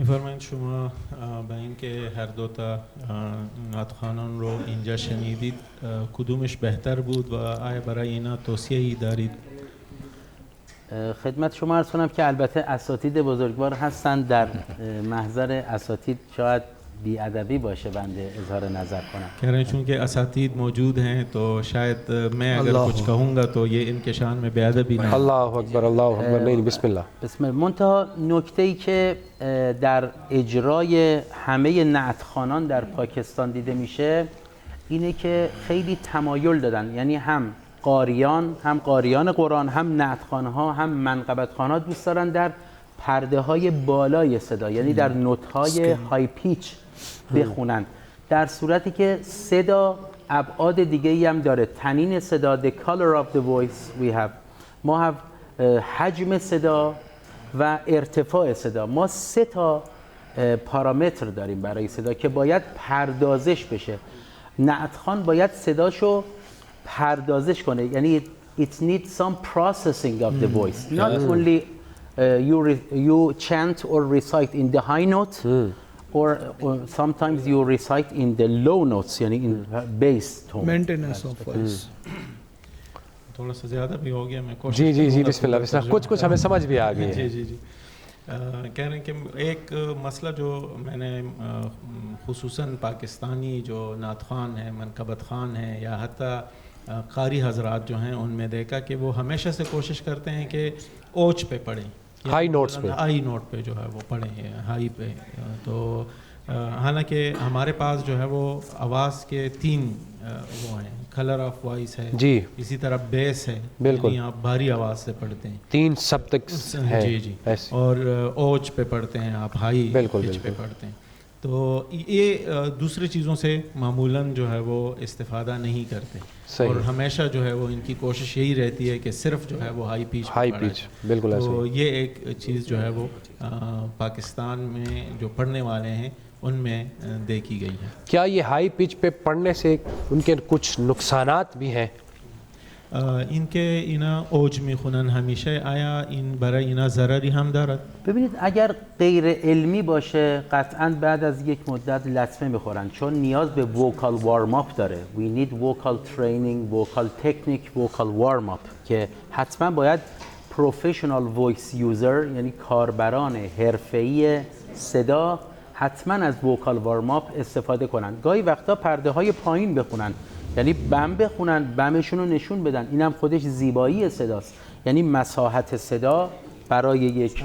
میفرمایید شما با اینکه هر دو تا نعتخوانان رو اینجا شنیدید کدومش بهتر بود و آیا برای اینا توصیه‌ای دارید؟ خدمت شما عرض کنم که البته اساتید بزرگوار هستند، در محضر اساتید شاید بی‌ادبی باشه بنده اظهار نظر کنم. کہہ رہے ہیں چونکہ اساتید موجود ہیں تو شاید میں اگر کچھ کہوں گا تو یہ ان کے شان میں بے ادبی نہ. اللہ اکبر اللہ اکبر. نہیں بسم اللہ. بسم الله. منتها نکته‌ای که در اجرای همه نعتخوانان در پاکستان دیده میشه اینه که خیلی تمایل دادن، یعنی هم قاریان قرآن، هم نعتخوان‌ها، هم منقبت‌خوان‌ها دوست دارن در پرده‌های بالای صدا، یعنی در نوت‌های های پیچ بخونن، در صورتی که صدا ابعاد دیگه‌ای هم داره. تنین صدا، the color of the voice ما حجم صدا و ارتفاع صدا. ما 3 تا پارامتر داریم برای صدا که باید پردازش بشه. نعتخوان باید صداشو پردازش کنه، یعنی it needs some processing of the voice. Not only you chant or recite in the high note or sometimes you recite in the low notes, یعنی in bass tone. Maintenance of voice. تھوڑا سا زیادہ بھی ہو گیا، میں کوشش جی بسم اللہ بسم اللہ. کچھ ہمیں سمجھ بھی آ گئی ہے. جی کہہ رہے ہیں کہ ایک مسئلہ جو میں نے خصوصاً پاکستانی جو نعتخوان ہیں، منقبت خوان ہیں یا حتیٰ قاری حضرات جو ہیں ان میں دیکھا کہ وہ ہمیشہ سے کوشش کرتے ہیں کہ اوچ پہ پڑھیں، ہائی نوٹ پہ جو ہے وہ پڑھیں، ہائی پہ. تو حالانکہ ہمارے پاس جو ہے وہ آواز کے 3 وہ ہیں، کلر آف وائس ہے، جی اسی طرح بیس ہے، بالکل آپ بھاری آواز سے پڑھتے ہیں، 3 سبٹکس ہیں، جی اور اوچ پہ پڑھتے ہیں آپ، ہائی پچ پہ پڑھتے ہیں. تو یہ دوسری چیزوں سے معمولاً جو ہے وہ استفادہ نہیں کرتے، اور ہمیشہ جو ہے وہ ان کی کوشش یہی رہتی ہے کہ صرف جو ہے وہ ہائی پیچ. بالکل. تو یہ ایک چیز جو ہے وہ پاکستان میں جو پڑھنے والے ہیں ان میں دیکھی گئی ہے. کیا یہ ہائی پچ پہ پڑھنے سے ان کے کچھ نقصانات بھی ہیں؟ اینکه اینا اوج میخونن همیشه، آیا این برای اینا ضرری هم دارد؟ ببینید اگر غیر علمی باشه قطعاً بعد از یک مدت لطمه میخورن، چون نیاز به ووکال وارم اپ داره. We need vocal training, vocal technique, vocal warm up که حتما باید professional voice user یعنی کاربران حرفه‌ای صدا حتما از ووکال وارم اپ استفاده کنن. گاهی وقتا پرده های پایین بخونن، یعنی بم بخونن، بمشون رو نشون بدن. اینم خودش زیبایی صداست، یعنی مساحت صدا برای یک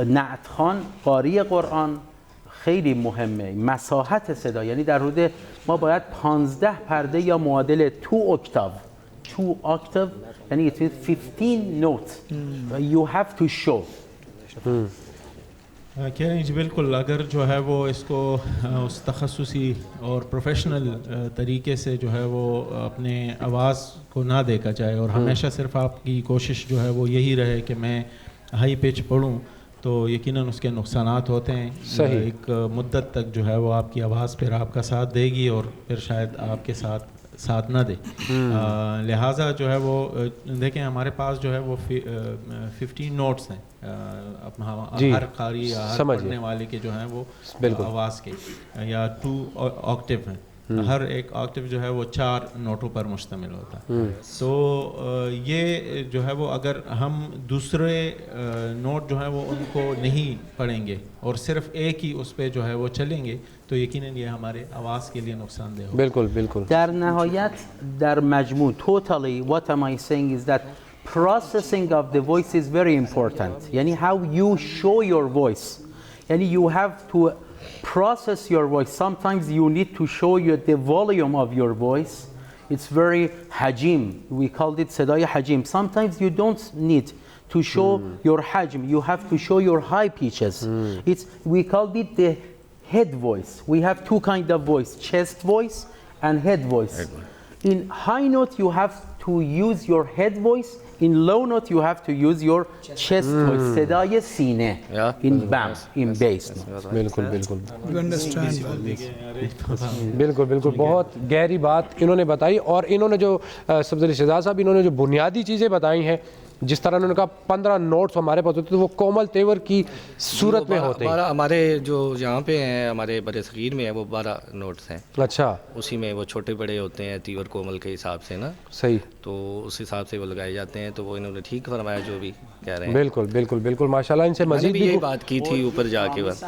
نعتخوان قاری قرآن خیلی مهمه. مساحت صدا یعنی در حدود ما باید 15 پرده یا معادل 2 octave یعنی 15 notes you have to show. کہہ رہے ہیں جی بالکل، اگر جو ہے وہ اس کو اس تخصصی اور پروفیشنل طریقے سے جو ہے وہ اپنے آواز کو نہ دیکھا جائے اور ہمیشہ صرف آپ کی کوشش جو ہے وہ یہی رہے کہ میں ہائی پچ پڑھوں، تو یقیناً اس کے نقصانات ہوتے ہیں. ایک مدت تک جو ہے وہ آپ کی آواز پھر آپ کا ساتھ دے گی اور پھر شاید آپ کے ساتھ نہ دے. لہٰذا جو ہے وہ دیکھیں ہمارے پاس جو ہے وہ 15 نوٹس ہیں ہر قاری یا ہر پڑھنے والے کے جو ہیں وہ آواز کے، یا 2 آکٹیو ہیں. ہر ایک آکٹیو جو ہے وہ 4 نوٹوں پر مشتمل ہوتا ہے. تو یہ جو ہے وہ اگر ہم دوسرے نوٹ جو ہیں وہ ان کو نہیں پڑھیں گے اور صرف ایک ہی اس پہ جو ہے وہ چلیں گے تو یقیناً یہ ہمارے آواز کے لیے نقصان دہ ہوگا. بالکل. در نهایت در مجموع totally what am I saying is that processing of the voice is very important. یعنی how you show your voice. یعنی you have to process your voice. Sometimes you need to show you the volume of your voice. It's very hajim. We called it صدای حجیم. Sometimes you don't need to show your hajm. You have to show your high pitches. We called it the head voice. We have 2 kind of voice, chest voice and head voice. In high note you have to use your head voice. In low note you have to use your chest voice. صدای سینه. In bam, in bass. بالکل بہت گہری بات انہوں نے بتائی. اور انہوں نے جو سبز علی شہزاد صاحب انہوں نے جو بنیادی چیزیں بتائی ہیں جس طرح انہوں نے کہا 15 نوٹس ہمارے پاس ہوتے تو وہ کومل تیور کی صورت میں ہوتے ہیں. ہمارے جو یہاں پہ ہیں ہمارے بر صغیر میں ہیں وہ 12 نوٹس ہیں. اچھا, اسی میں وہ چھوٹے بڑے ہوتے ہیں تیور کومل کے حساب سے نا. صحیح, تو اس حساب سے وہ لگائے جاتے ہیں. تو وہ انہوں نے ٹھیک فرمایا جو بھی کہہ رہے ہیں. بالکل بالکل بالکل ماشاءاللہ. ان سے مزید بھی یہی بات کی تھی اوپر جا کے. بس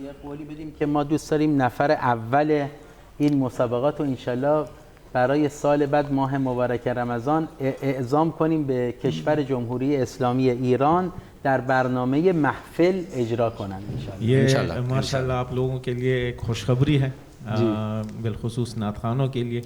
یه قولی بدیم که ما دوست داریم نفر اول این مسابقات رو انشالله برای سال بعد ماه مبارک رمضان اعزام کنیم به کشور جمهوری اسلامی ایران در برنامه محفل اجرا کنن انشالله. یہ ماشاءاللہ آپ لوگوں کے لیے ایک خوشخبری ہے, بالخصوص نعت خوانوں کے لیے,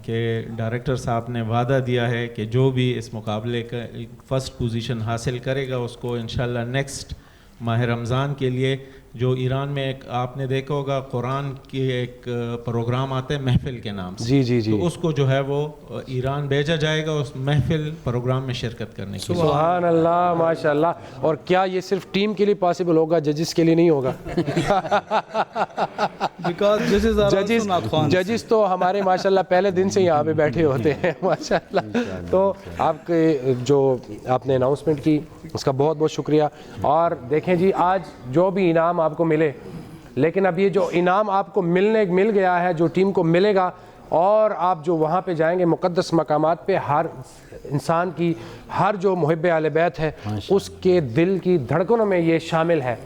کہ ڈائریکٹر صاحب نے وعدہ دیا ہے کہ جو بھی اس مقابلے کا فرسٹ پوزیشن حاصل کرے گا اس کو انشاءاللہ نیکسٹ ماہ رمضان کے لیے, جو ایران میں ایک آپ نے دیکھا ہوگا قرآن کی ایک پروگرام آتا ہے محفل کے نام سے, جی جی جی, تو اس کو جو ہے وہ ایران بھیجا جائے گا اس محفل پروگرام میں شرکت کرنے کے لیے. سبحان اللہ ماشاء اللہ. اور کیا یہ صرف ٹیم کے لیے پاسبل ہوگا, ججز کے لیے نہیں ہوگا؟ ججز تو ہمارے ماشاء اللہ پہلے دن سے یہاں پہ بیٹھے ہوتے ہیں ماشاء اللہ. تو آپ کے جو آپ نے اناؤنسمنٹ کی اس کا بہت بہت شکریہ. اور دیکھیں جی, آج جو بھی انعام آپ کو ملے, لیکن اب یہ جو انعام آپ کو مل گیا ہے, جو ٹیم کو ملے گا, اور آپ جو وہاں پہ جائیں گے مقدس مقامات پہ, ہر انسان کی, ہر جو محب اہل بیت ہے اس کے دل کی دھڑکنوں میں یہ شامل ہے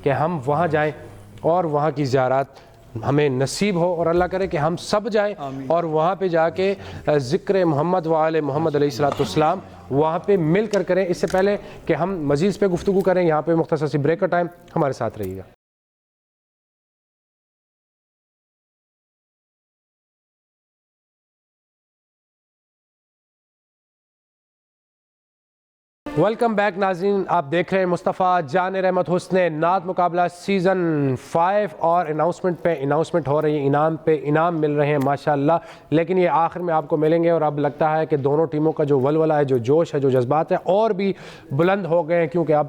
کہ ہم وہاں جائیں اور وہاں کی زیارات ہمیں نصیب ہو, اور اللہ کرے کہ ہم سب جائیں اور وہاں پہ جا کے ذکر محمد و آل محمد علیہ السلام وہاں پہ مل کر کریں. اس سے پہلے کہ ہم مزید اس پہ گفتگو کریں, یہاں پہ مختصر سی بریک کا ٹائم, ہمارے ساتھ رہیے گا. ویلکم بیک ناظرین, آپ دیکھ رہے ہیں مصطفیٰ جان رحمت حسن نعت مقابلہ سیزن 5, اور اناؤنسمنٹ پہ اناؤنسمنٹ ہو رہی ہے, انعام پہ انعام مل رہے ہیں ماشاءاللہ. لیکن یہ آخر میں آپ کو ملیں گے, اور اب لگتا ہے کہ دونوں ٹیموں کا جو ولولہ ہے, جو جوش ہے, جو جذبات ہے, اور بھی بلند ہو گئے ہیں, کیونکہ اب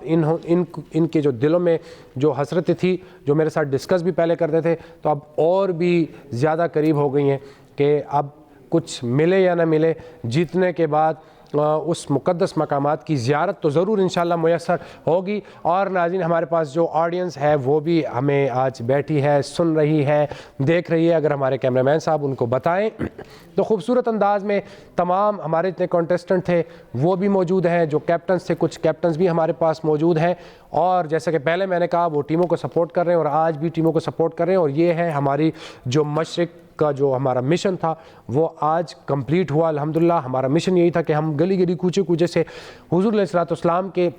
ان کے جو دلوں میں جو حسرتیں تھی, جو میرے ساتھ ڈسکس بھی پہلے کرتے تھے, تو اب اور بھی زیادہ قریب ہو گئی ہیں کہ اب کچھ ملے یا نہ ملے, جیتنے کے بعد اس مقدس مقامات کی زیارت تو ضرور انشاءاللہ میسر ہوگی. اور ناظرین, ہمارے پاس جو آڈینس ہے وہ بھی ہمیں آج بیٹھی ہے, سن رہی ہے, دیکھ رہی ہے. اگر ہمارے کیمرہ مین صاحب ان کو بتائیں تو خوبصورت انداز میں تمام ہمارے اتنے کانٹیسٹنٹ تھے وہ بھی موجود ہیں, جو کیپٹنز تھے کچھ کیپٹنز بھی ہمارے پاس موجود ہیں, اور جیسا کہ پہلے میں نے کہا وہ ٹیموں کو سپورٹ کر رہے ہیں اور آج بھی ٹیموں کو سپورٹ کر رہے ہیں. اور یہ ہے ہماری جو مشرق کا جو ہمارا مشن تھا وہ آج کمپلیٹ ہوا الحمدللہ. ہمارا مشن یہی تھا کہ ہم گلی گلی کوچے کوچے سے حضور علیہ السلام کے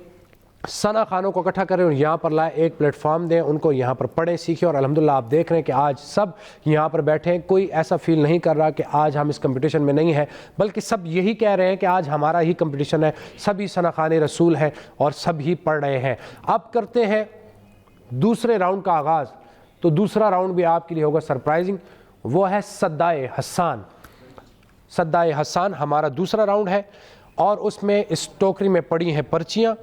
ثنا خانوں کو اکٹھا کریں اور یہاں پر لائے, ایک پلیٹ فارم دیں, ان کو یہاں پر پڑھیں سیکھیں. اور الحمدللہ آپ دیکھ رہے ہیں کہ آج سب یہاں پر بیٹھے ہیں, کوئی ایسا فیل نہیں کر رہا کہ آج ہم اس کمپٹیشن میں نہیں ہیں, بلکہ سب یہی کہہ رہے ہیں کہ آج ہمارا ہی کمپٹیشن ہے, سبھی ثنا خان رسول ہیں اور سب ہی پڑھ رہے ہیں. اب کرتے ہیں دوسرے راؤنڈ کا آغاز. تو دوسرا راؤنڈ بھی آپ کے لیے ہوگا سرپرائزنگ, وہ ہے صدائے حسان. صدائے حسان ہمارا دوسرا راؤنڈ ہے, اور اس میں اس ٹوکری میں پڑی ہیں پرچیاں.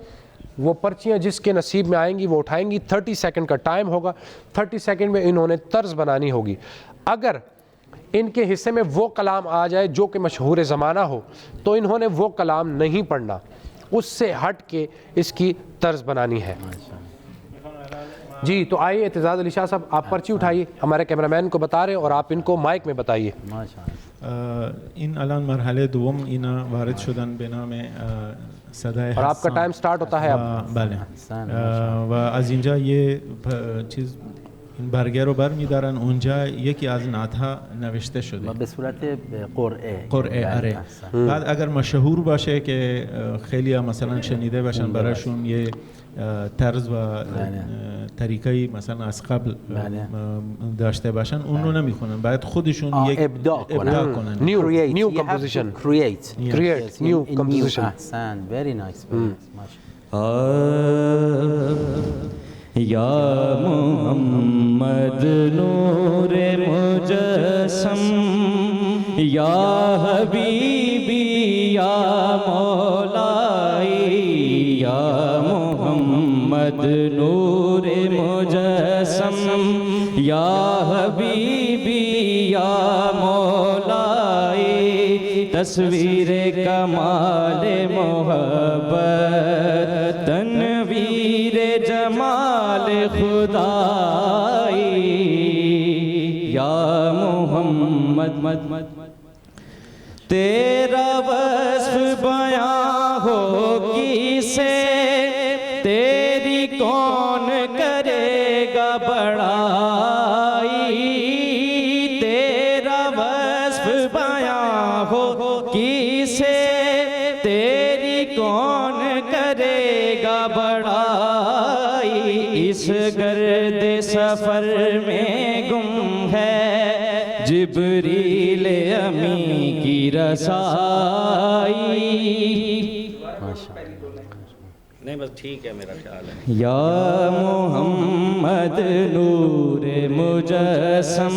وہ پرچیاں جس کے نصیب میں آئیں گی وہ اٹھائیں گی. 30 سیکنڈ کا ٹائم ہوگا. 30 سیکنڈ میں انہوں نے طرز بنانی ہوگی. اگر ان کے حصے میں وہ کلام آ جائے جو کہ مشہور زمانہ ہو تو انہوں نے وہ کلام نہیں پڑھنا, اس سے ہٹ کے اس کی طرز بنانی ہے. جی تو آئیے اعتزاز علی شاہ صاحب, آپ پرچی اٹھائیے, ہمارے کیمرہ مین کو بتا رہے ہیں اور آپ ان کو مائک میں بتائیے. این الان مرحله دوم اینا وارد شدن به نام صدای حسان, اور آپ کا ٹائم سٹارٹ ہوتا ہے اب. بله, و از اینجا یه چیز این برگه رو بر میدارن, اونجا یکی از نعتها نوشته شده به صورت قرعه. آره. بعد اگر مشهور باشه که خیلی ها مثلا شنیده باشن براشون یه طرز و طریقه‌ای مثلا از قبل داشته باشن, اون رو نمیخونن, باید خودشون یک ابداع کنن. New composition, create new composition. احسن, very nice. یا محمد نور مجسم, یا حبیبی یا مولائی, یا محمد نور مجسم, یا حبیبی یا مولائی, تصویر کمال محبت تنویر جمال خدائی یا محمد تیرا وصف بیاں ہو کسے تیری کون کرے گا بڑائی تیرا وصف بیاں ہو کسے تیری کون کرے گا بڑائی اس گرد سفر میں گم ہے جبریل امی کی رسائی نہیں بس ٹھیک ہے میرا خیال ہے یا محمد نور مجسم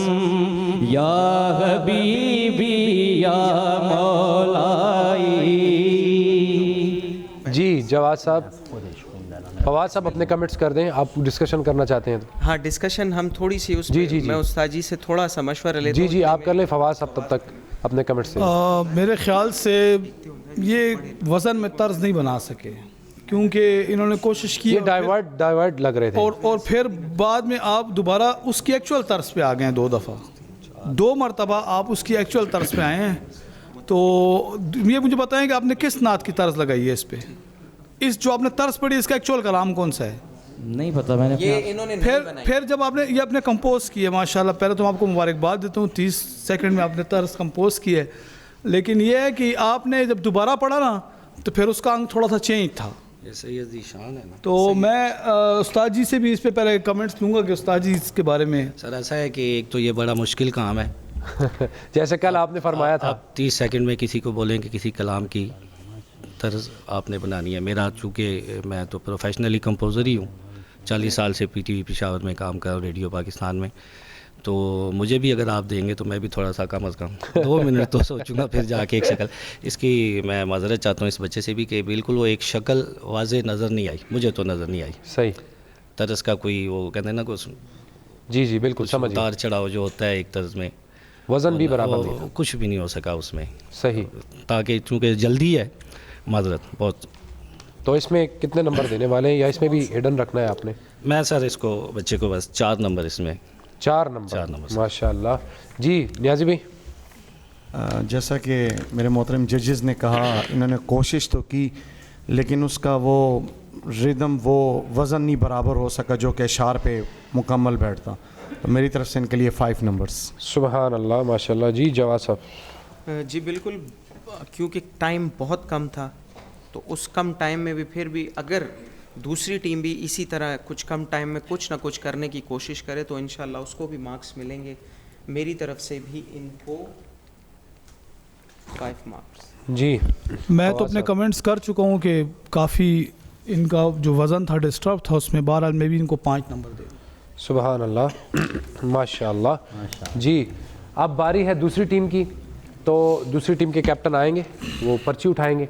یا حبیبی یا مولائی جی جواد صاحب فواد صاحب اپنے کمنٹس کر دیں آپ ڈسکشن کرنا چاہتے ہیں ہاں ڈسکشن ہم تھوڑی سی اس جی میں استاد جی سے تھوڑا سا مشورہ لیتا جی ہوں جی آپ کر لیں فواد صاحب تب تک اپنے کمنٹس سے میرے خیال سے یہ وزن میں طرز نہیں بنا سکے کیونکہ انہوں نے کوشش کی ڈائیورٹ لگ رہے تھے اور پھر بعد میں آپ دوبارہ اس کی ایکچول طرز پہ آ گئے ہیں 2 دفعہ 2 مرتبہ آپ اس کی ایکچول طرز پہ آئے ہیں تو یہ مجھے بتائیں کہ آپ نے کس نعت کی طرز لگائی ہے اس پہ اس جو آپ نے طرز پڑھی اس کا ایکچول کلام کون سا ہے نہیں پتا میں نے پھر جب آپ نے یہ اپنے کمپوز کی ہے ماشاءاللہ پہلے تو میں آپ کو مبارکباد دیتا ہوں 30 سیکنڈ میں آپ نے طرز کمپوز کی ہے لیکن یہ ہے کہ آپ نے جب دوبارہ پڑھا نا تو پھر اس کا انگ تھوڑا سا چینج تھا یہ سید ذیشان ہے نا تو میں استاد جی سے بھی اس پہ پہلے کمنٹس لوں گا کہ استاد جی اس کے بارے میں سر ایسا ہے کہ ایک تو یہ بڑا مشکل کام ہے جیسے کل آپ نے فرمایا تھا 30 سیکنڈ میں کسی کو بولیں کہ کسی کلام کی طرز آپ نے بنانی ہے میرا چونکہ میں تو پروفیشنلی کمپوزر ہی ہوں 40 سال سے پی ٹی وی پشاور میں کام کر رہا ہوں ریڈیو پاکستان میں تو مجھے بھی اگر آپ دیں گے تو میں بھی تھوڑا سا کم از کم 2 منٹ تو سوچوں گا پھر جا کے ایک شکل اس کی میں معذرت چاہتا ہوں اس بچے سے بھی کہ بالکل وہ ایک شکل واضح نظر نہیں آئی مجھے تو نظر نہیں آئی صحیح طرز کا کوئی وہ کہتے ہیں نا کچھ جی جی بالکل سمجھ اتار چڑھاؤ جو ہوتا ہے ایک طرز میں وزن بھی برابر نہیں کچھ بھی نہیں ہو سکا اس میں صحیح تاکہ چونکہ جلدی ہے معذرت بہت تو اس میں کتنے نمبر دینے والے ہیں یا اس میں بھی ہڈن رکھنا ہے آپ نے میں سر اس کو بچے کو بس 4 نمبر اس میں 4 نمبر ماشاء اللہ جی نیازی بھائی جیسا کہ میرے محترم ججز نے کہا انہوں نے کوشش تو کی لیکن اس کا وہ ردم وہ وزن نہیں برابر ہو سکا جو کہ اشعار پہ مکمل بیٹھتا تو میری طرف سے ان کے لیے 5 نمبرز سبحان اللہ ماشاء اللہ جی جواد صاحب جی بالکل کیونکہ ٹائم بہت کم تھا تو اس کم ٹائم میں بھی پھر بھی اگر دوسری ٹیم بھی اسی طرح کچھ کم ٹائم میں کچھ نہ کچھ کرنے کی کوشش کرے تو انشاءاللہ اس کو بھی مارکس ملیں گے میری طرف سے بھی ان کو 5 مارکس جی میں تو اپنے کمنٹس کر چکا ہوں کہ کافی ان کا جو وزن تھا ڈسٹرب تھا اس میں بہرحال میں بھی ان کو 5 نمبر دے سبحان اللہ ماشاء اللہ جی اب باری ہے دوسری ٹیم کی تو دوسری ٹیم کے کیپٹن آئیں گے وہ پرچی اٹھائیں گے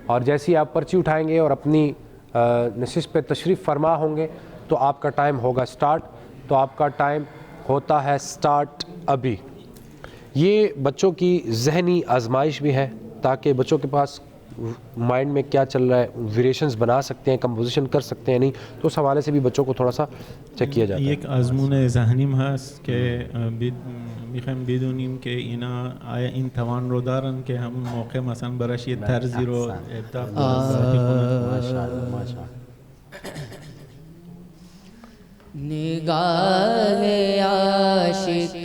اور جیسے ہی آپ پرچی اٹھائیں گے اور اپنی نشست پہ تشریف فرما ہوں گے تو آپ کا ٹائم ہوگا سٹارٹ تو آپ کا ٹائم ہوتا ہے سٹارٹ ابھی یہ بچوں کی ذہنی آزمائش بھی ہے تاکہ بچوں کے پاس مائنڈ میں کیا چل رہا ہے ویریشنز بنا سکتے ہیں کمپوزیشن کر سکتے ہیں نہیں تو اس حوالے سے بھی بچوں کو تھوڑا سا چیک کیا جاتا ہے یک آزمون ذهنیم هست که میخوایم بدونیم که اینا آیا این توان رو دارن که همون موقع مثلا براش یه طرزی رو ابداع کنن نگاہ عاشق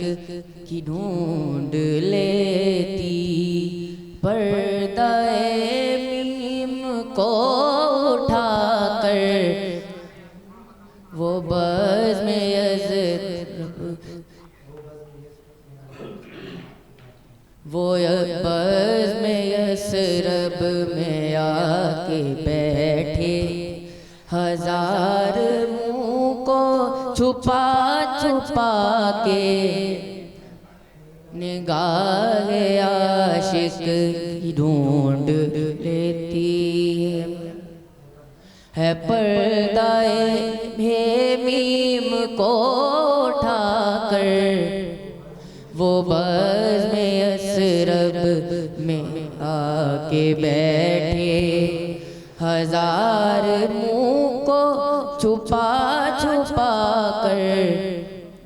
کی ڈھونڈ لیتی پردہ میم کو اٹھا کر وہ بزم یزرب وہ بزم یسرب میں آ کے بیٹھے ہزار منہ کو چھپا چھپا کے نگاہ عاشق ڈھونڈ لیتی ہے پردہ میم کو اٹھا کر وہ بزم یسرب میں کے بیٹھے ہزار منہ کو چھپا چھپا کر.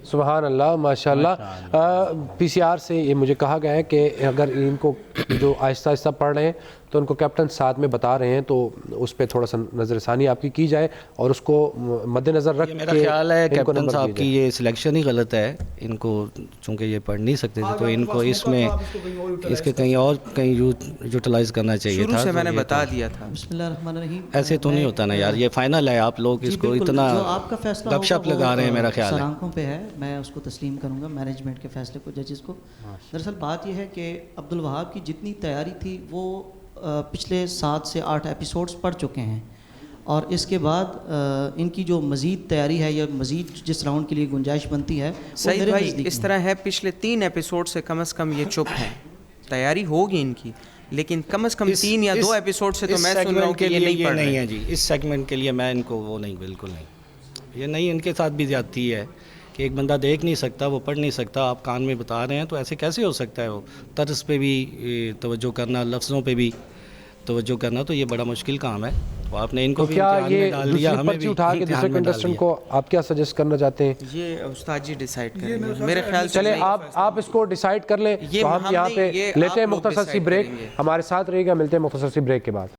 سبحان اللہ، ماشاء اللہ. پی سی آر سے یہ مجھے کہا گیا ہے کہ اگر ان کو جو آہستہ آہستہ پڑھ رہے ہیں تو ان کو کیپٹن ساتھ میں بتا رہے ہیں، تو اس پہ تھوڑا سا نظر ثانی آپ کی کی جائے اور اس کو مد نظر رکھ کے. میرا خیال ہے کیپٹن صاحب کی یہ سلیکشن ہی غلط ہے. ان کو چونکہ یہ پڑھ نہیں سکتے تھے تو ان کو اس میں اس کے کہیں اور کہیں یوٹیلائز کرنا چاہیے تھا. شروع سے میں نے بتا دیا تھا. بسم اللہ الرحمن الرحیم. ایسے تو نہیں ہوتا نا یار، یہ فائنل ہے، آپ لوگ اس کو اتنا گپ شپ لگا رہے ہیں. میرا خیال ہے آنکھوں پہ ہے، میں اس کو تسلیم کروں گا مینجمنٹ کے فیصلے کو، ججز کو. دراصل بات یہ ہے کہ عبدالوہاب کی جتنی تیاری تھی وہ پچھلے 7 سے 8 ایپیسوڈز پڑھ چکے ہیں، اور اس کے بعد ان کی جو مزید تیاری ہے یا مزید جس راؤنڈ کے لیے گنجائش بنتی ہے. سعید بھائی اس طرح ہے، پچھلے 3 ایپیسوڈ سے کم از کم یہ چپ ہیں. تیاری ہوگی ان کی، لیکن کم از کم 3 یا 2 ایپیسوڈ سے تو میں سن رہا ہوں کہ یہ نہیں پڑھ رہے ہیں. جی اس سیگمنٹ کے لیے میں ان کو وہ نہیں، بالکل نہیں. یہ نہیں، ان کے ساتھ بھی زیادتی ہے کہ ایک بندہ دیکھ نہیں سکتا، وہ پڑھ نہیں سکتا، آپ کان میں بتا رہے ہیں تو ایسے کیسے ہو سکتا ہے؟ وہ طرز پہ بھی توجہ کرنا، لفظوں پہ بھی توجہ کرنا، تو یہ بڑا مشکل کام ہے. تو آپ نے ان کو بھی امتحان میں ڈال دیا، ہمیں بھی اٹھا کے دوسرے کنٹسٹنٹ کو آپ کیا سجیسٹ کرنا چاہتے ہیں؟ یہ استاد جی ڈیسائیڈ کریں گے میرے خیال سے. چلے آپ اس کو ڈیسائیڈ کر لیں. تو ہم یہاں پہ لیتے ہیں مختصر سی بریک. ہمارے ساتھ رہے گا، ملتے ہیں مختصر سی بریک کے بعد.